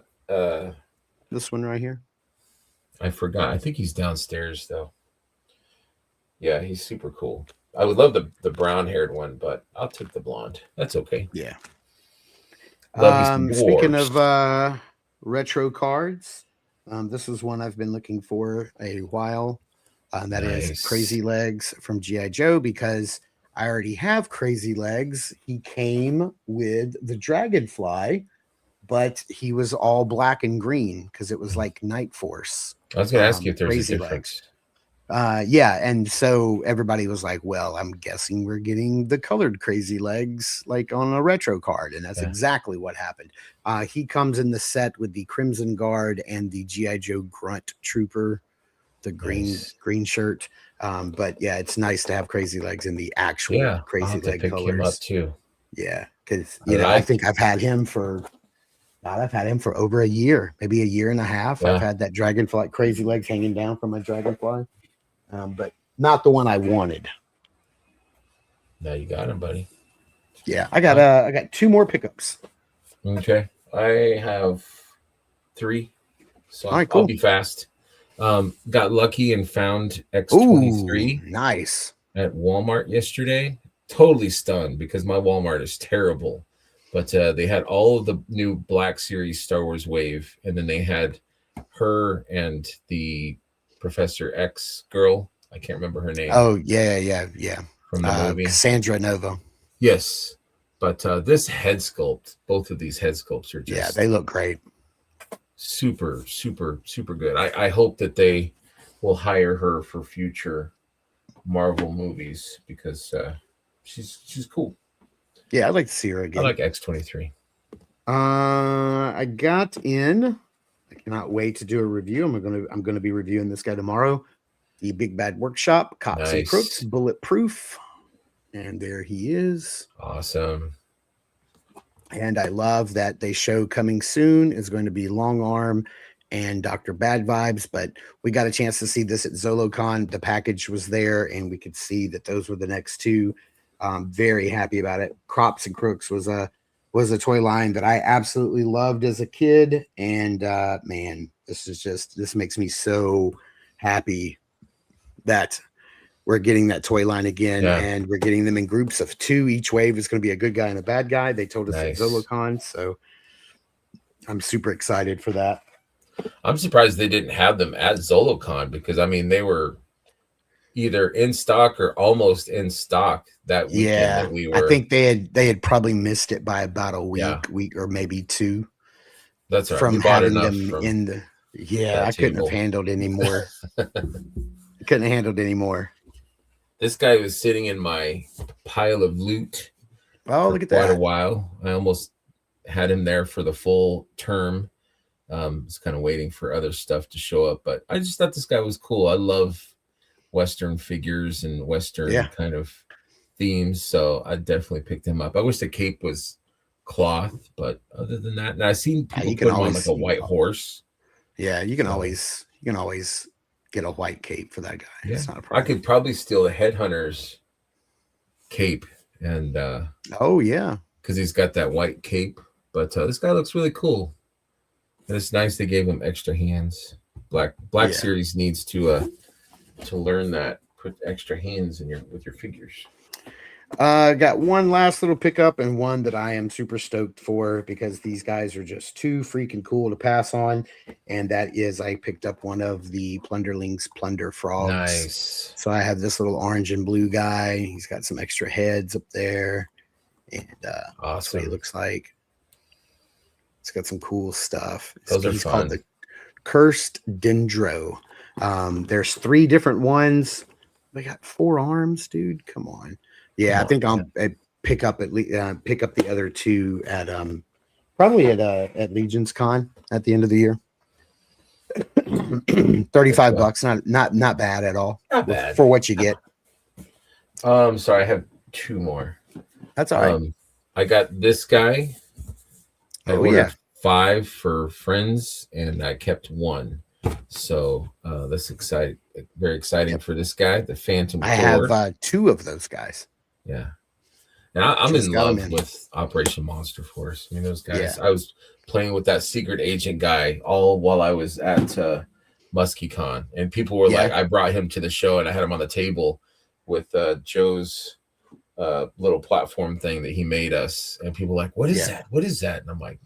This one right here. I forgot. I think he's downstairs though. Yeah, he's super cool. I would love the brown-haired one, but I'll take the blonde. That's okay. Yeah. Love me some Speaking dwarves. of retro cards, this is one I've been looking for a while. That is Nice. Crazy Legs from G.I. Joe, because I already have Crazy Legs. He came with the Dragonfly, but he was all black and green because it was like Night Force. I was going to ask you if there's a Crazy difference. Yeah, and so everybody was like, well, I'm guessing we're getting the colored Crazy Legs like on a retro card, and that's exactly what happened. He comes in the set with the Crimson Guard and the G.I. Joe Grunt Trooper, the green shirt. But yeah, it's nice to have Crazy Legs in the actual Crazy Leg pick colors. him up too. Yeah, because I think I've had him for over a year, maybe a year and a half. Yeah. I've had that Dragonfly Crazy Legs hanging down from my Dragonfly. But not the one I wanted. Now you got him, buddy. Yeah, I got 2 more pickups. Okay, I have 3, so All right, cool. I'll be fast. Got lucky and found X23 nice at Walmart yesterday. Totally stunned because my Walmart is terrible, but they had all of the new Black Series Star Wars Wave, and then they had her and the Professor X girl. I can't remember her name. Oh yeah. From the movie. Cassandra Nova. Yes. But this head sculpt, both of these head sculpts are just they look great. Super, super, super good. I hope that they will hire her for future Marvel movies because she's cool. Yeah, I'd like to see her again. I like X23. I got in. I cannot wait to do a review. I'm gonna be reviewing this guy tomorrow. The Big Bad Workshop, Cops and Crooks, Bulletproof. And there he is. Awesome. And I love that they show coming soon is going to be Long Arm and Dr. Bad Vibes, but we got a chance to see this at ZoloCon. The package was there, and we could see that those were the next 2. Very happy about it. Crops and Crooks was a toy line that I absolutely loved as a kid, and man, this makes me so happy that we're getting that toy line again, and we're getting them in groups of 2. Each wave is going to be a good guy and a bad guy. They told us at ZoloCon, so I'm super excited for that. I'm surprised they didn't have them at ZoloCon because, I mean, they were either in stock or almost in stock that weekend that we were. I think they had probably missed it by about a week or maybe 2. That's right. From having them in the I couldn't have handled anymore. Couldn't have handled anymore. This guy was sitting in my pile of loot. Oh, look at quite that! a while. I almost had him there for the full term, Was kind of waiting for other stuff to show up, but I just thought this guy was cool. I love Western figures and Western kind of themes, so I definitely picked him up. I wish the cape was cloth, but other than that, and I've seen people put him on like a white horse. Yeah, you can always get a white cape for that guy. Yeah. It's not a problem. I could probably steal the headhunter's cape and because he's got that white cape, but this guy looks really cool. And it's nice they gave him extra hands. Black Series needs to learn that. Put extra hands in with your figures. Got one last little pickup and one that I am super stoked for because these guys are just too freaking cool to pass on. And that is I picked up one of the Plunderlings Plunder Frogs. Nice. So I have this little orange and blue guy. He's got some extra heads up there. And that's what he looks like. It's got some cool stuff. He's called the Cursed Dendro. There's 3 different ones. They got 4 arms, dude. Come on. Yeah, I think I'll pick up the other 2 at probably at Legions Con at the end of the year. $35, not bad at all. Not bad for what you get. Sorry, I have 2 more. That's all right. I got this guy. I ordered 5 for friends, and I kept 1. So that's exciting. Very exciting for this guy, the Phantom. I have 2 of those guys. Yeah, and I'm in love with Operation Monster Force. I mean, those guys. Yeah. I was playing with that secret agent guy all while I was at MuskyCon, and people were like, I brought him to the show, and I had him on the table with Joe's little platform thing that he made us, and people were like, what is that? What is that? And I'm like,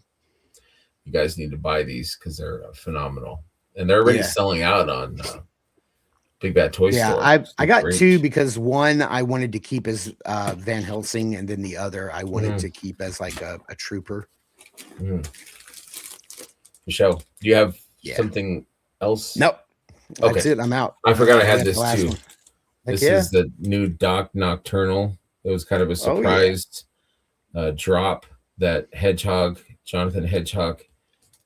you guys need to buy these because they're phenomenal, and they're already selling out on Big Bad Toy Store. I got 2 because one I wanted to keep as Van Helsing, and then the other I wanted to keep as like a trooper. Michelle, do you have something else? Nope. That's it. I'm out. I forgot I had this too. This is the new Doc Nocturnal. It was kind of a surprise drop that Jonathan Hedgehog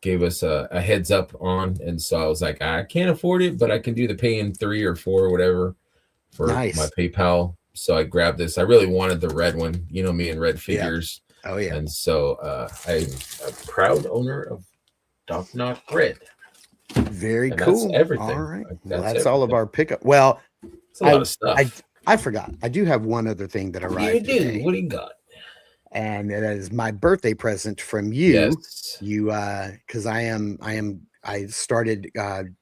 gave us a heads up on, and so I was like, I can't afford it, but I can do the pay in 3 or 4 or whatever for my PayPal. So I grabbed this. I really wanted the red one. You know me and red figures. Yeah. Oh yeah. And so I'm a proud owner of Doc Knock Red. Very cool. That's everything. All right. That's all of our pickup. Well, it's a lot of stuff. I forgot. I do have one other thing that arrived. You do. What do you got? And it is my birthday present from you. Yes. You because I started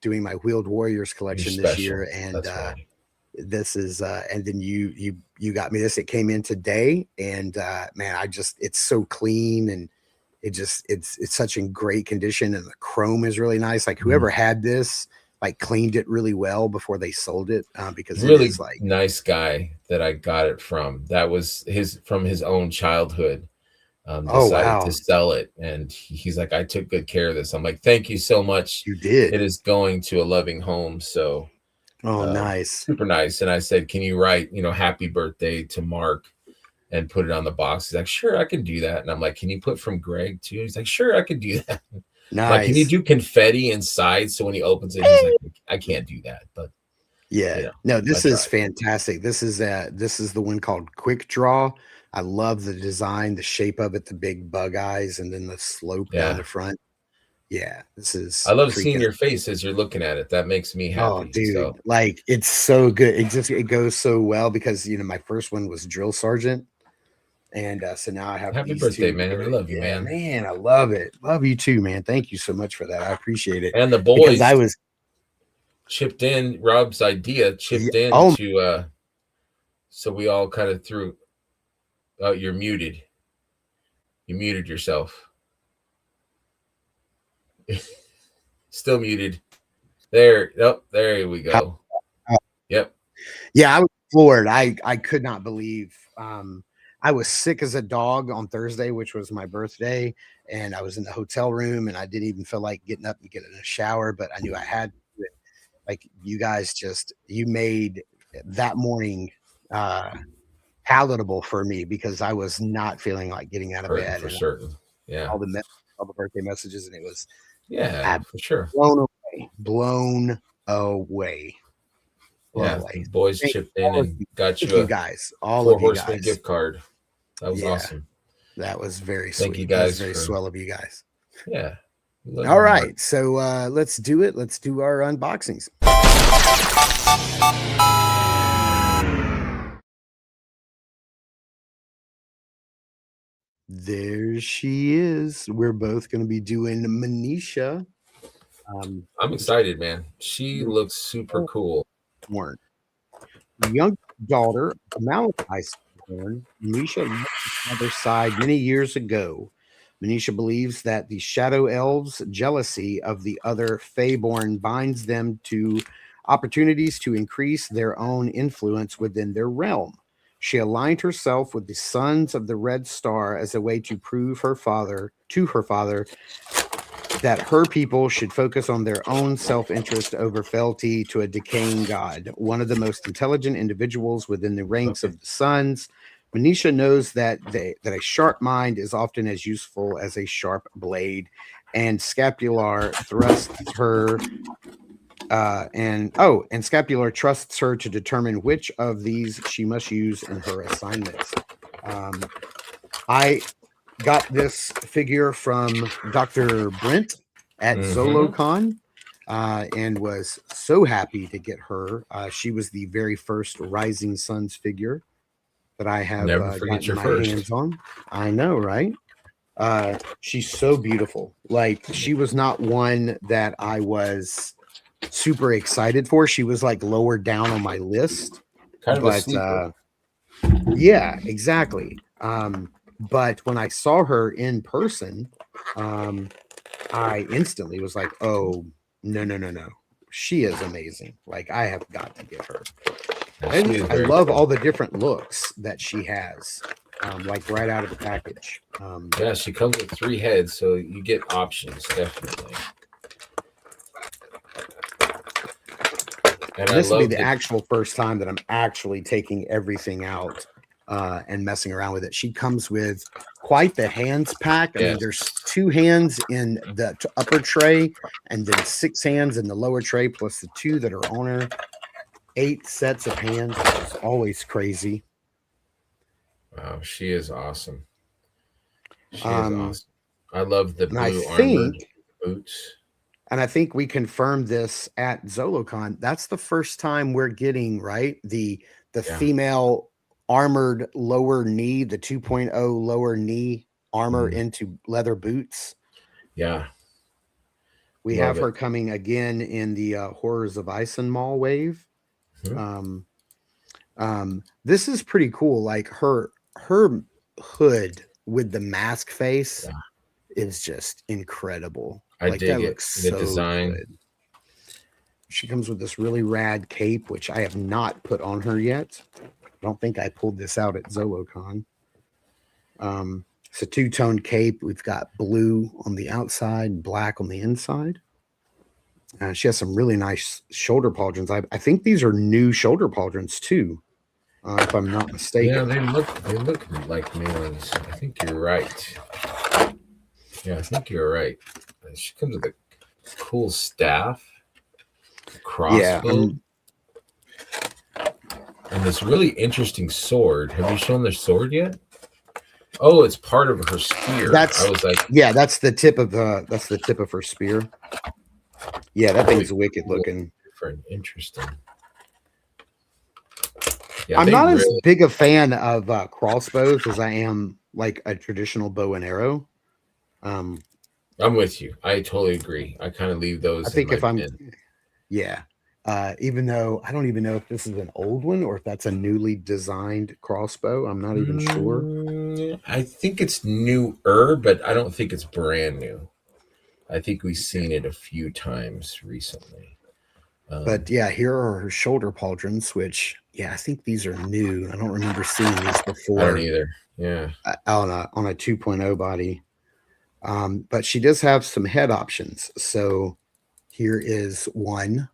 doing my Wheeled Warriors collection this year, and this is and then you got me this. It came in today, and man, it's so clean, and it's such in great condition, and the chrome is really nice. Like whoever had this like cleaned it really well before they sold it, because really it is like nice guy that I got it from. That was from his own childhood. Decided to sell it, and he's like, I took good care of this. I'm like, thank you so much. You did. It is going to a loving home. So nice, super nice. And I said, can you write happy birthday to Mark and put it on the box? He's like, sure, I can do that. And I'm like, can you put from Greg too? He's like, sure, I can do that. Nice. Like, can you do confetti inside so when he opens it, he's like, I can't do that. But no, this is fantastic. This is the one called Quick Draw. I love the design, the shape of it, the big bug eyes, and then the slope down the front. Yeah, I love seeing your face as you're looking at it. That makes me happy. Oh, dude, like it's so good. It goes so well because my first one was Drill Sergeant. And so now I have happy birthday, man. I love you, man. Man, I love it. Love you too, man. Thank you so much for that. I appreciate it. And the boys chipped in. Rob's idea chipped in to so we all kind of threw. Oh, you're muted. You muted yourself. Still muted. There. Oh, there we go. Yep. Yeah, I was floored. I could not believe. I was sick as a dog on Thursday, which was my birthday, and I was in the hotel room, and I didn't even feel like getting up and getting a shower, but I knew I had to. Like, you guys you made that morning palatable for me because I was not feeling like getting out of bed. For certain. Yeah. All the birthday messages, and it was Yeah, for sure. Blown away. Blown away. Yeah, Away. the boys Thank chipped in and got you a guys. All Four of you Horsemen guys. gift card. That was awesome. That was very Thank sweet. you guys That's very for- swell of you guys. Yeah. All right. So let's do it. Let's do our unboxings. There she is. We're both going to be doing Manisha. I'm excited, man. She looks super cool. Born. Young daughter of Malachi born. Manisha left the other side many years ago. Manisha believes that the Shadow Elves' jealousy of the other Faeborn binds them to opportunities to increase their own influence within their realm. She aligned herself with the Sons of the Red Star as a way to prove her father that her people should focus on their own self-interest over fealty to a decaying god. One of the most intelligent individuals within the ranks of the Sons, Manisha knows that a sharp mind is often as useful as a sharp blade, and Scapular trusts her. And Scapular trusts her to determine which of these she must use in her assignments. I got this figure from Dr. Brent at ZoloCon and was so happy to get her. She was the very first Rising Sons figure that I have gotten my hands on. I know, right? She's so beautiful. Like, she was not one that I was super excited for. She was like lower down on my list. Kind of a sleeper. Yeah, exactly. But when I saw her in person, I instantly was like, oh, no. She is amazing. Like, I have got to get her. And I love all the different looks that she has, like right out of the package. Yeah, she comes with 3 heads, so you get options, definitely. And this will be the actual first time that I'm actually taking everything out and messing around with it. She comes with quite the hands pack. I mean, there's 2 hands in the upper tray and then 6 hands in the lower tray, plus the 2 that are on her. 8 sets of hands. It's always crazy. Wow, she is awesome. She is awesome. I love the blue armored boots. And I think we confirmed this at ZoloCon. That's the first time we're getting, right, the female armored lower knee, the 2.0 lower knee armor into leather boots. Yeah. We have her coming again in the Horrors of Isenmal wave. This is pretty cool. Like, her hood with the mask face is just incredible. I like, dig that it. looks The so design. good. She comes with this really rad cape, which I have not put on her yet. I don't think I pulled this out at ZoloCon. It's a 2-tone cape. We've got blue on the outside, black on the inside. She has some really nice shoulder pauldrons. I think these are new shoulder pauldrons too, if I'm not mistaken. Yeah, they look like new ones. I think you're right. Yeah, I think you're right. She comes with a cool staff, crossbow, and this really interesting sword. Have you shown the sword yet? Oh, it's part of her spear. I was like, yeah, that's the tip of her spear. Yeah, that thing's wicked looking. Different, interesting. Yeah, I'm not as big a fan of crossbows as I am like a traditional bow and arrow. I'm with you. I totally agree. I kind of leave those. I think if I'm, even though I don't even know if this is an old one or if that's a newly designed crossbow. I'm not even sure. I think it's newer, but I don't think it's brand new. I think we've seen it a few times recently. But yeah, here are her shoulder pauldrons, which, I think these are new. I don't remember seeing these before. I don't either. Yeah. On a 2.0 body. But she does have some head options. So here is one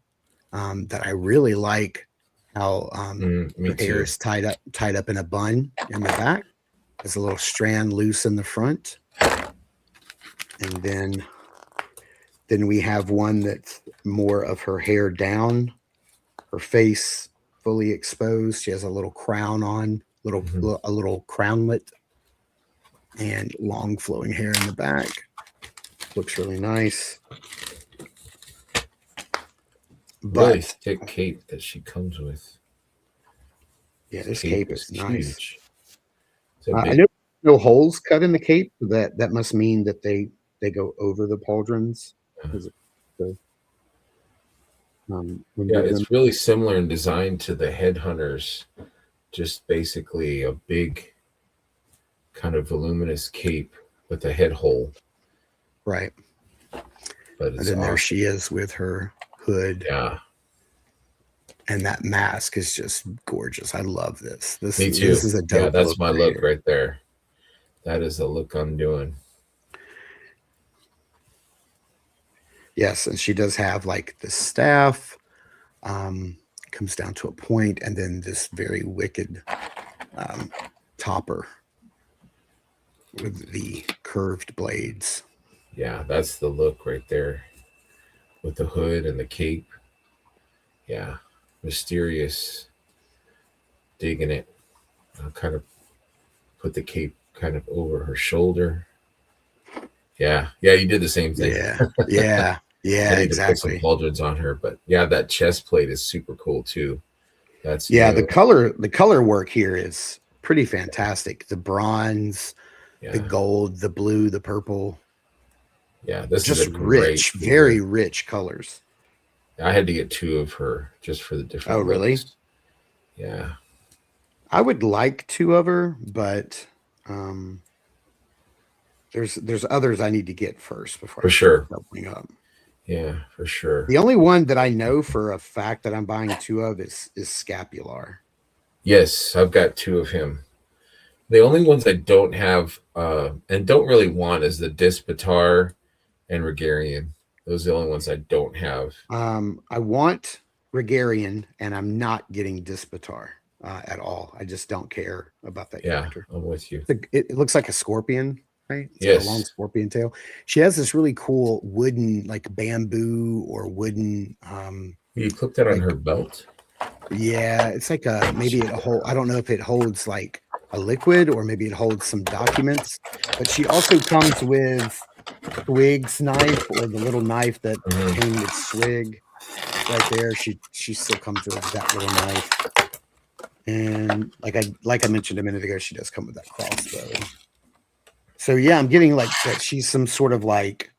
that I really like, how her hair is tied up in a bun in the back. There's a little strand loose in the front. And then Then we have one that's more of her hair down, her face fully exposed. She has a little crown on, a little crownlet, and long flowing hair in the back. Looks really nice. Really But thick cape that she comes with. yeah, this cape is nice. Huge. I know no holes cut in the cape. That must mean that they go over the pauldrons. Yeah, it's really similar in design to the Headhunters. Just basically a big kind of voluminous cape with a head hole. Right. But and then there she is with her hood. Yeah. And that mask is just gorgeous. I love this. Me too. This is a dope. Yeah, that's my look right there. That is the look I'm doing. Yes, and she does have like the staff, comes down to a point, and then this very wicked topper with the curved blades. Yeah, that's the look right there with the hood and the cape. Yeah, mysterious, digging it. I'll kind of put the cape kind of over her shoulder. Yeah, you did the same thing. Yeah, exactly. Put some pauldrons on her, but yeah, that chest plate is super cool too. That's the color work here is pretty fantastic. The bronze, the gold, the blue, the purple. Yeah, this just is a rich, very rich colors. I had to get 2 of her just for the different. Oh, really? looks. Yeah. I would like 2 of her, but there's others I need to get first before for sure opening up. Yeah, for sure. The only one that I know for a fact that I'm buying 2 of is Scapular. Yes, I've got 2 of him. The only ones I don't have and don't really want is the Dispatar and Regarian. Those are the only ones I don't have. I want Regarian, and I'm not getting Dispatar at all. I just don't care about that character. I'm with you. It looks like a scorpion, right? It's yes. got a long scorpion tail. She has this really cool wooden, like bamboo or wooden. You clip that on her belt? Yeah, it's like maybe it hold. I don't know if it holds like a liquid or maybe it holds some documents. But she also comes with Swig's knife, or the little knife that came with Swig right there. She still comes with that little knife. And like I mentioned a minute ago, she does come with that crossbow. So yeah, I'm getting like that she's some sort of like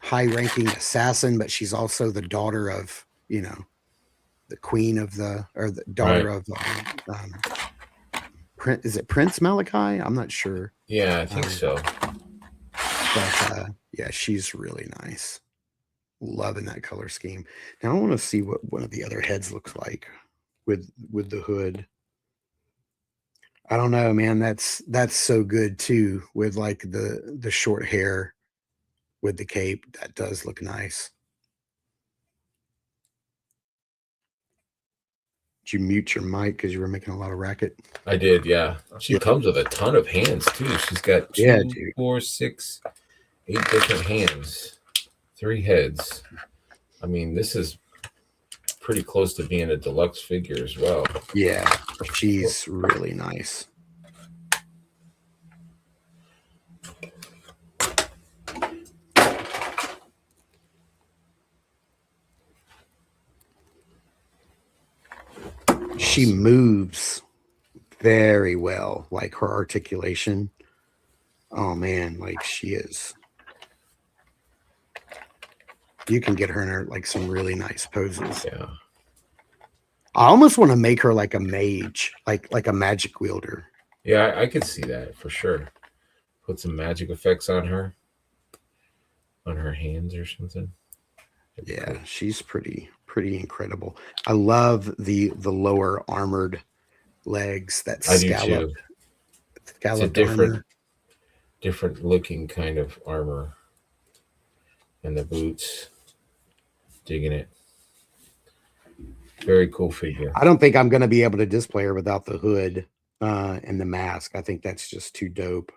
high-ranking assassin, but she's also the daughter of, the queen of the daughter of is it Prince Malachi? I'm not sure. Yeah, I think so. But yeah, she's really nice. Loving that color scheme. Now I want to see what one of the other heads looks like with the hood. I don't know, man. That's so good too, with like the short hair with the cape. That does look nice. Did you mute your mic because you were making a lot of racket? I did, yeah. She comes with a ton of hands too. She's got 2, 4, 6, 8 different hands, 3 heads. I mean, this is pretty close to being a deluxe figure as well. Yeah, she's really nice. She moves very well, like her articulation. Oh man, like she is. You can get her in her like some really nice poses. Yeah. I almost want to make her like a mage, like a magic wielder. Yeah, I could see that for sure. Put some magic effects on her hands or something. Yeah, she's pretty incredible. I love the lower armored legs that scallop. It's a different looking kind of armor. And the boots. Digging it. Very cool figure. I don't think I'm going to be able to display her without the hood and the mask. I think that's just too dope.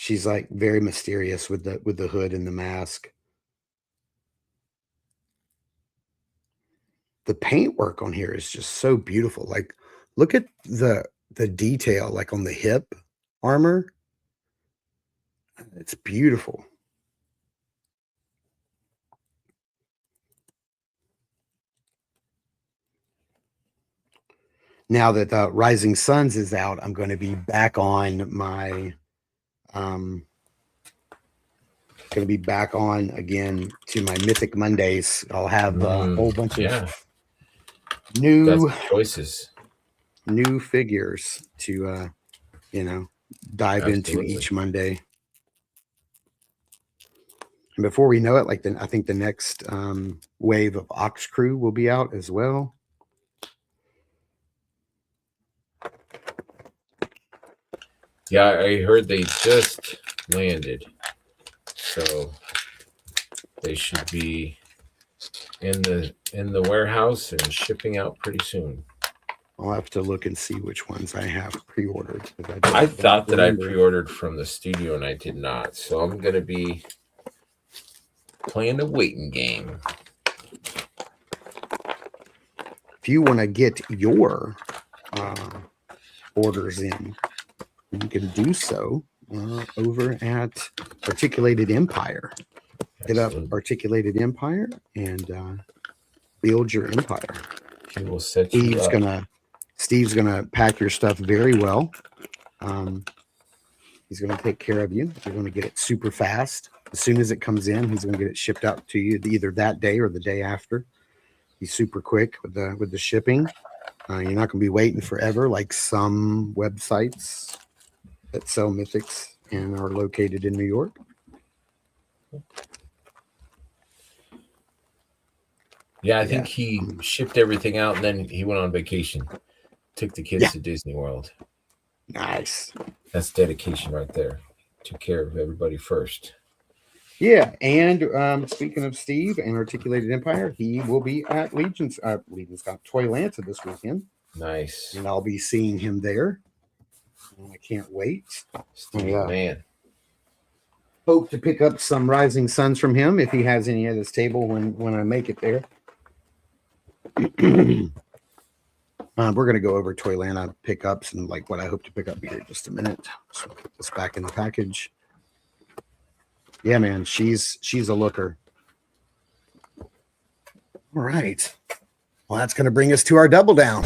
She's like very mysterious with the hood and the mask. The paintwork on here is just so beautiful. Like, look at the detail, like on the hip armor. It's beautiful. Now that Rising Sons is out, I'm going to be back on my going to be back on again to my Mythic Mondays. I'll have a whole bunch of new choices, new figures to dive into each Monday. And before we know it, like I think the next wave of Ox Crew will be out as well. Yeah, I heard they just landed, so they should be in the warehouse and shipping out pretty soon. I'll have to look and see which ones I have pre-ordered. I thought that I pre-ordered from the studio and I did not, so I'm going to be playing a waiting game. If you want to get your orders in, you can do so over at Articulated Empire. Hit up Articulated Empire and build your empire. He will set you up. Steve's gonna pack your stuff very well. He's gonna take care of you. You're gonna get it super fast. As soon as it comes in, he's gonna get it shipped out to you either that day or the day after. He's super quick with the shipping. You're not gonna be waiting forever like some websites that sell mythics and are located in New York. Yeah, I think he shipped everything out and then he went on vacation. Took the kids to Disney World. Nice. That's dedication right there. Took care of everybody first. Yeah, and speaking of Steve and Articulated Empire, he will be at Toylanta this weekend. Nice. And I'll be seeing him there. I can't wait. Man. Hope to pick up some Rising Sons from him if he has any at his table when I make it there. We're going to go over Toylanta pickups and like what I hope to pick up here in just a minute. So I'll put this back in the package. Yeah, man, she's a looker. All right. Well, that's going to bring us to our double down.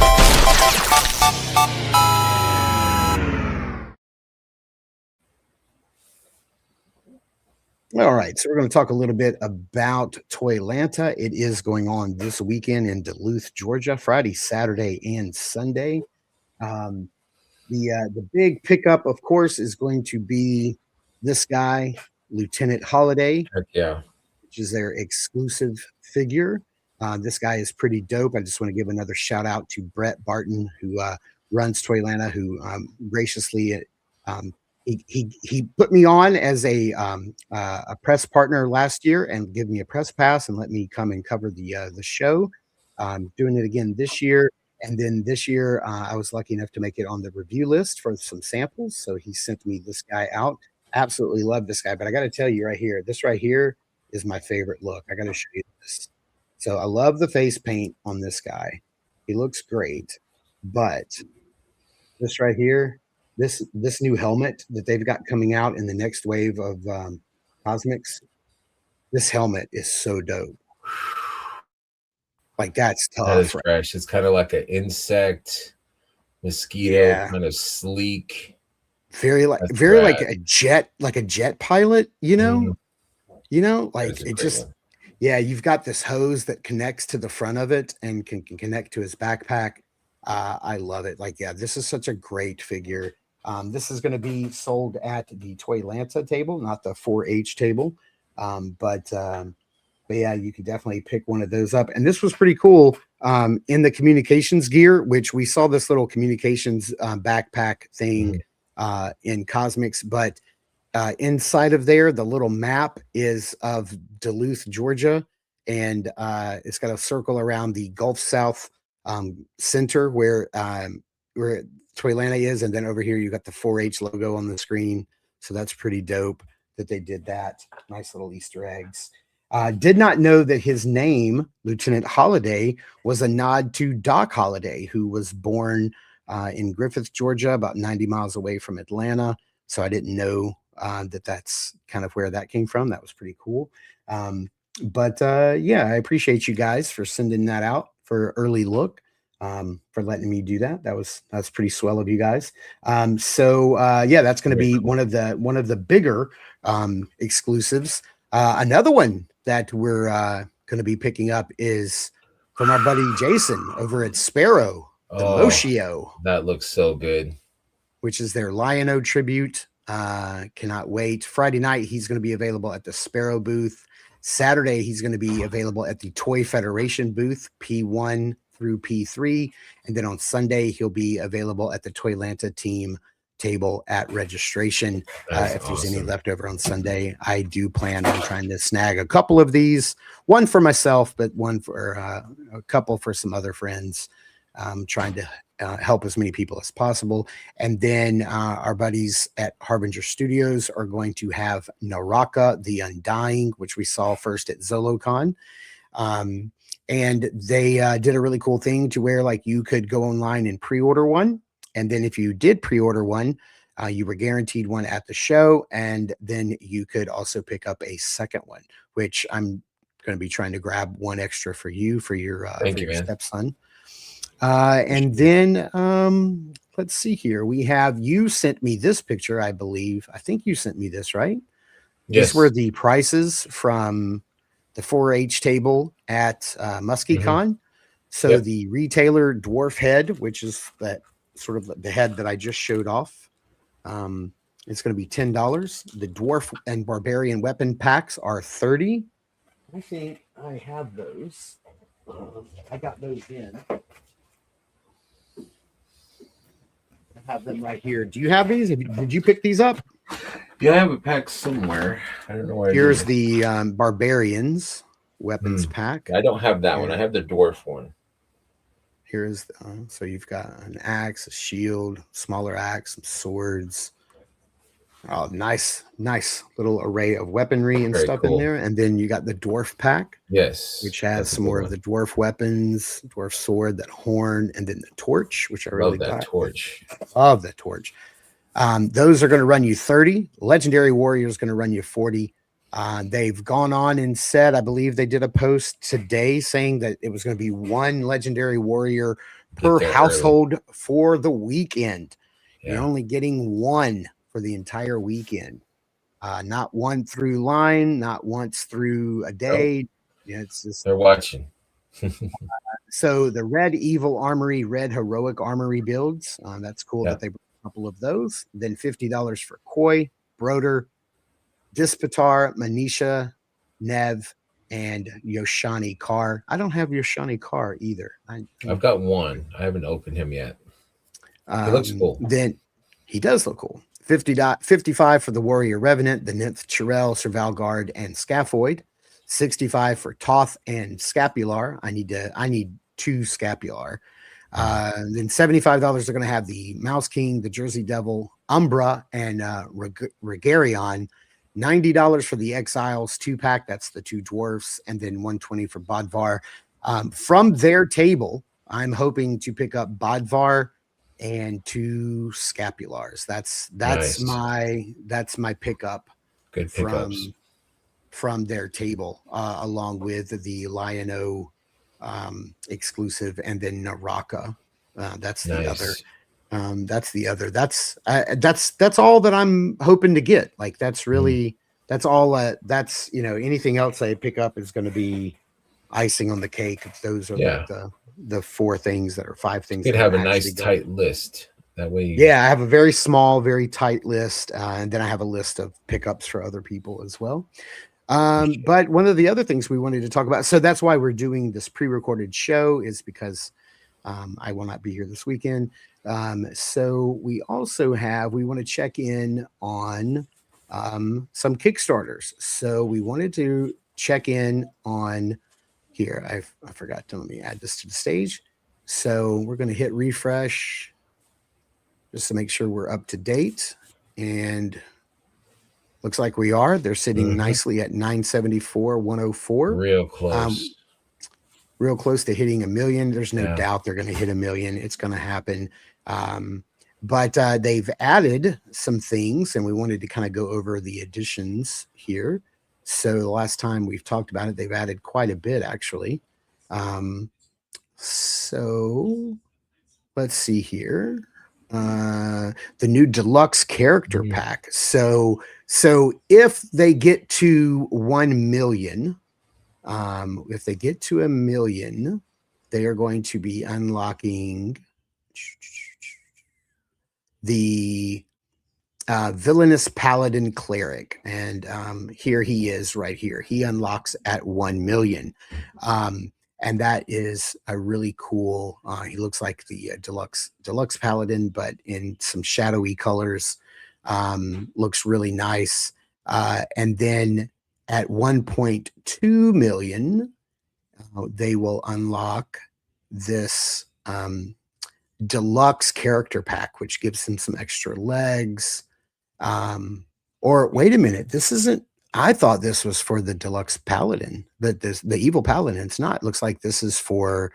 All right, so we're going to talk a little bit about Toylanta. It is going on this weekend in Duluth, Georgia, Friday, Saturday, and Sunday. The big pickup, of course, is going to be this guy, Lieutenant Holiday. Heck yeah. Which is their exclusive figure. This guy is pretty dope. I just want to give another shout out to Brett Barton, who runs Toylanta, who graciously he put me on as a press partner last year and give me a press pass and let me come and cover the show. Doing it again this year. And then this year, I was lucky enough to make it on the review list for some samples. So he sent me this guy out. Absolutely love this guy. But I got to tell you right here, this right here is my favorite look. I got to show you this. So I love the face paint on this guy. He looks great. But this right here, this new helmet that they've got coming out in the next wave of Cosmics, this helmet is so dope. Like that's tough. That is fresh. It's kind of like an insect, mosquito, kind of sleek. Very like a jet pilot, you know? Mm-hmm. You know, like it just you've got this hose that connects to the front of it and can connect to his backpack. I love it. Like, this is such a great figure. This is going to be sold at the Toylanta table, not the 4-H table. But yeah, you could definitely pick one of those up. And this was pretty cool in the communications gear, which we saw this little communications backpack thing in Cosmics. But inside of there, the little map is of Duluth, Georgia. And it's got a circle around the Gulf South center where Toylanta is. And then over here, you got the 4-H logo on the screen. So that's pretty dope that they did that. Nice little Easter eggs. Did not know that his name, Lieutenant Holiday, was a nod to Doc Holliday, who was born in Griffith, Georgia, about 90 miles away from Atlanta. So I didn't know that that's kind of where that came from. That was pretty cool. But yeah, I appreciate you guys for sending that out for early look, for letting me do that. That's pretty swell of you guys. So yeah, that's going to be cool. one of the bigger exclusives. Another one that we're going to be picking up is from our buddy Jason over at Sparrow, the Moshio. That looks so good. Which is their Lion-O tribute. Cannot wait. Friday night, he's going to be available at the Sparrow booth. Saturday, he's going to be available at the Toy Federation booth, P1 through P3. And then on Sunday, he'll be available at the Toylanta team table at registration. If there's any left over on Sunday, I do plan on trying to snag a couple of these, one for myself, but one for a couple for some other friends. Trying to help as many people as possible. And then our buddies at Harbinger Studios are going to have Naraka the Undying, which we saw first at ZoloCon. And they did a really cool thing to where like you could go online and pre-order one. And then if you did pre-order one, you were guaranteed one at the show. And then you could also pick up a second one, which I'm going to be trying to grab one extra for you, for your stepson. And then let's see here. You sent me this picture, I believe. I think you sent me this, right? Yes. These were the prices from the 4-H table at MuskyCon. So the retailer dwarf head, which is that sort of the head that I just showed off, it's going to be $10. The dwarf and barbarian weapon packs are $30. I think I have those. I got those in. I have them right here. Do you have these? Did you pick these up? Yeah, I have a pack somewhere. I don't know where. Here's the barbarians weapons pack. I don't have that one. I have the dwarf one. Here's so you've got an axe, a shield, smaller axe, some swords. Oh, nice little array of weaponry and very stuff in there. And then you got the dwarf pack. Yes. Which has some more of the dwarf weapons, dwarf sword, that horn, and then the torch, which I really love that torch. Love that torch. Those are going to run you $30. Legendary Warrior is going to run you $40. They've gone on and said, I believe they did a post today saying that it was going to be one Legendary Warrior per household for the weekend. Yeah. You're only getting one for the entire weekend. Not one through line, not once through a day. Yeah, it's just they're watching. So the Red Evil Armory, Red Heroic Armory builds. That's cool that they brought a couple of those. Then $50 for Koi, Broder, Dispatar, Manisha, Nev, and Yoshani Carr. I don't have Yoshani Carr either. I've got one. I haven't opened him yet. He looks cool. Then he does look cool. $55 for the Warrior Revenant, the Nymph Chirel, Serval Guard, and Scaphoid. $65 for Toth and Scapular. I need 2 Scapular. Then $75 they're going to have the Mouse King, the Jersey Devil, Umbra, and Regarion. $90 for the Exiles 2-pack. That's the 2 dwarfs, and then $120 for Bodvar. From their table, I'm hoping to pick up Bodvar and 2 Scapulars. That's nice. That's my pickup. Good pickups from their table, along with the Lion-O exclusive, and then Naraka. That's the other. That's the other. That's all that I'm hoping to get. Like that's really that's all. That's anything else I pick up is going to be icing on the cake. Those are like the 4 things that are 5 things. You could have a nice tight list that way. I have a very small, very tight list, and then I have a list of pickups for other people as well. But one of the other things we wanted to talk about, so that's why we're doing this pre-recorded show, is because I will not be here this weekend. So we also we want to check in on some Kickstarters. So we wanted to check in on here. I forgot to let me add this to the stage. So we're going to hit refresh just to make sure we're up to date. And Looks like we are. They're sitting nicely at 974, 104. Real close. Real close to hitting 1 million. There's no doubt they're going to hit 1 million. It's going to happen. But they've added some things, and we wanted to kind of go over the additions here. So the last time we've talked about it, they've added quite a bit, actually. So let's see here. The new deluxe character pack. So if they get to 1 million, if they get to 1 million, they are going to be unlocking the Villainous Paladin Cleric. And here he is right here. He unlocks at 1 million. And that is a really cool, he looks like the deluxe Paladin, but in some shadowy colors. Looks really nice. And then at 1.2 million, they will unlock this deluxe character pack, which gives them some extra legs. Or wait a minute, this isn't, I thought this was for the deluxe paladin, but the evil paladin, it's not. It looks like this is for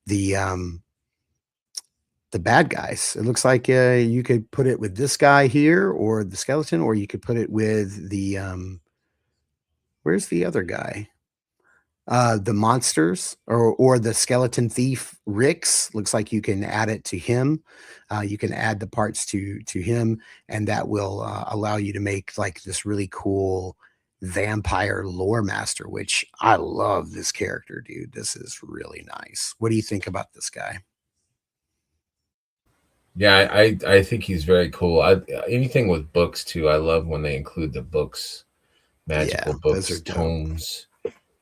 the bad guys. It looks like you could put it with this guy here, or the skeleton, or you could put it with the where's the other guy? The monsters, or the skeleton thief Rix. Looks like you can add it to him. You can add the parts to him, and that will allow you to make like this really cool vampire lore master, which I love this character, dude. This is really nice. What do you think about this guy? Yeah, I think he's very cool. Anything with books too. I love when they include the books, magical books, tomes,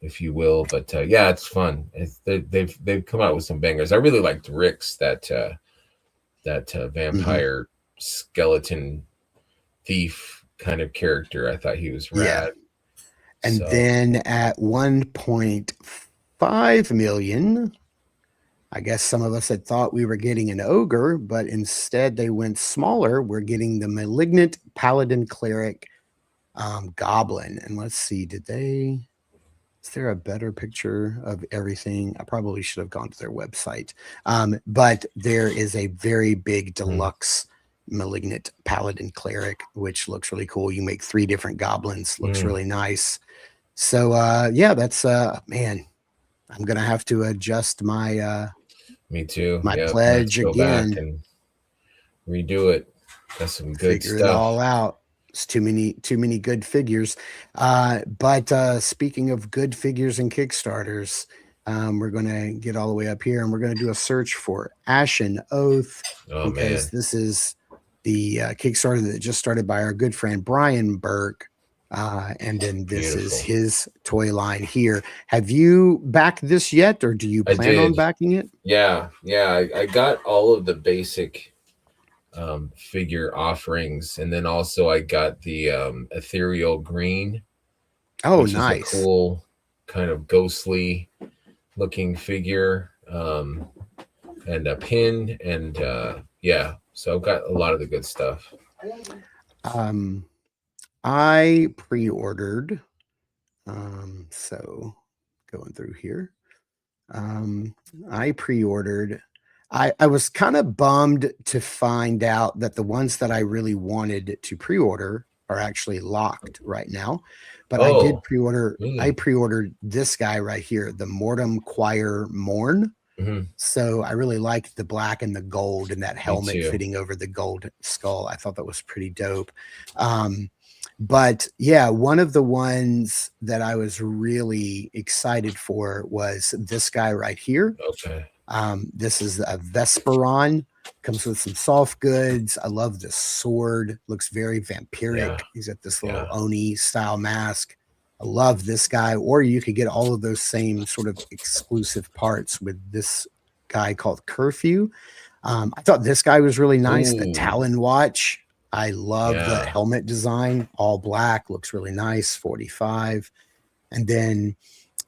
if you will. But yeah, it's fun. They've come out with some bangers. I really liked Rix, that vampire skeleton thief kind of character. I thought he was rad. Yeah. And then at 1.5 million, I guess some of us had thought we were getting an ogre, but instead they went smaller. We're getting the malignant paladin cleric goblin. And let's see, is there a better picture of everything? I probably should have gone to their website. But there is a very big deluxe malignant paladin cleric, which looks really cool. You make 3 different goblins. Looks really nice. So yeah, that's man, I'm gonna have to adjust my me too. My pledge go again. Back and redo it. That's some good Figure stuff. it all out. It's too many good figures. But speaking of good figures and Kickstarters, we're gonna get all the way up here, and we're gonna do a search for Ashen Oath, because this is the Kickstarter that just started by our good friend Brian Burke. And then this is his toy line here. Have you backed this yet, or do you plan on backing it? Yeah. I got all of the basic figure offerings, and then also I got the ethereal green. Oh, nice. Is a cool kind of ghostly looking figure, and a pin, and yeah. So I've got a lot of the good stuff. I pre-ordered, so going through here, I pre-ordered, I was kind of bummed to find out that the ones that I really wanted to pre-order are actually locked right now, but I did pre-order, I pre-ordered this guy right here, the Mortem Choir Morn. So I really liked the black and the gold, and that helmet fitting over the gold skull. I thought that was pretty dope. But yeah, one of the ones that I was really excited for was this guy right here. Okay. This is a Vesperon, comes with some soft goods. I love this sword, looks very vampiric. Yeah. He's got this little Oni style mask. I love this guy. Or you could get all of those same sort of exclusive parts with this guy called Curfew. I thought this guy was really nice. Ooh. The Talon Watch. I love the helmet design, all black, looks really nice, 45. And then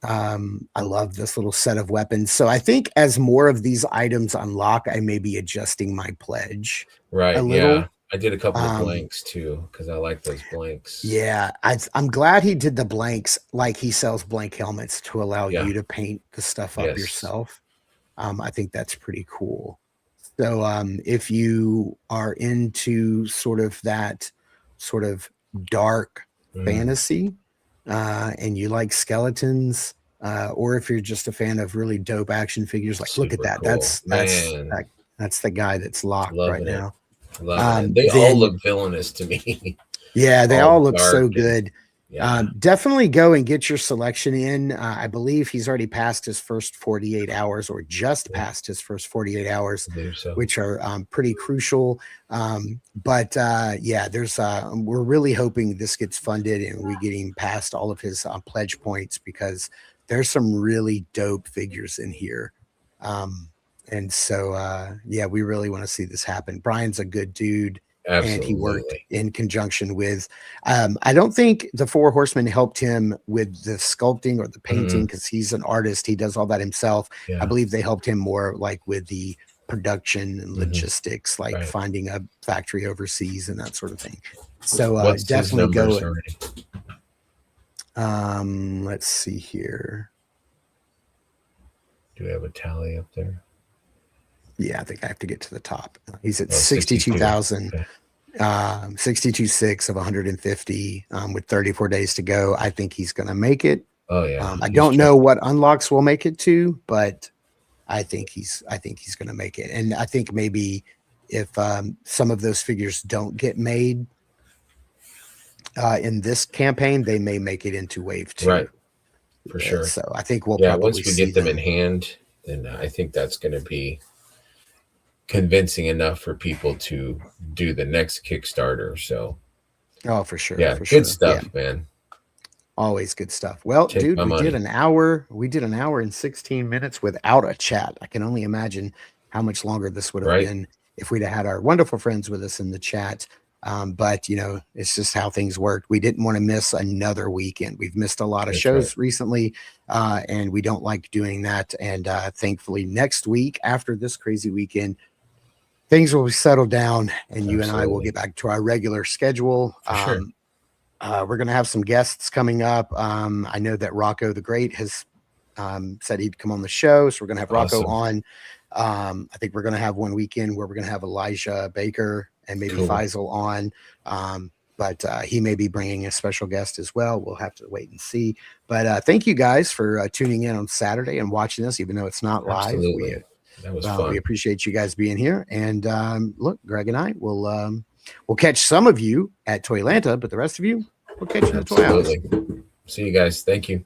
I love this little set of weapons. So I think as more of these items unlock, I may be adjusting my pledge a little. I did a couple of blanks too because I like those blanks. Yeah, I'm glad he did the blanks. Like he sells blank helmets to allow you to paint the stuff up yourself. I think that's pretty cool. So if you are into sort of that sort of dark fantasy and you like skeletons, or if you're just a fan of really dope action figures, like look at that. Cool. That's the guy that's locked right now. Love it. They all look villainous to me. Yeah, they all look so good. Yeah. Definitely go and get your selection in. I believe he's already passed his first 48 hours or just passed his first 48 hours, which are pretty crucial. But there's we're really hoping this gets funded and we get him past all of his pledge points because there's some really dope figures in here. And so, we really want to see this happen. Brian's a good dude. Absolutely. And he worked in conjunction with, I don't think the Four Horsemen helped him with the sculpting or the painting because he's an artist. He does all that himself. Yeah. I believe they helped him more like with the production and logistics, like finding a factory overseas and that sort of thing. So definitely go. Let's see here. Do we have a tally up there? Yeah, I think I have to get to the top. He's at 62,000, 62.6 of 150 with 34 days to go. I think he's going to make it. Oh yeah. I don't know what unlocks will make it to, but I think he's going to make it. And I think maybe if some of those figures don't get made in this campaign, they may make it into wave 2. Right. For sure. So I think we'll probably once we get them in hand, then I think that's going to be convincing enough for people to do the next Kickstarter. So for sure. Yeah, good stuff, man. Always good stuff. Well, dude, we did an hour and 16 minutes without a chat. I can only imagine how much longer this would have been if we'd have had our wonderful friends with us in the chat. But it's just how things worked. We didn't want to miss another weekend. We've missed a lot of shows recently, and we don't like doing that. And thankfully next week after this crazy weekend, things will be settled down and you and I will get back to our regular schedule. We're going to have some guests coming up. I know that Rocco the Great has said he'd come on the show. So we're going to have Rocco on. I think we're going to have one weekend where we're going to have Elijah Baker and maybe Faisal on. But he may be bringing a special guest as well. We'll have to wait and see. But thank you guys for tuning in on Saturday and watching us, even though it's not live. Absolutely. That was fun. We appreciate you guys being here. And look, Greg and I will we'll catch some of you at Toylanta, but the rest of you, we'll catch you at the Toy House. See you guys. Thank you.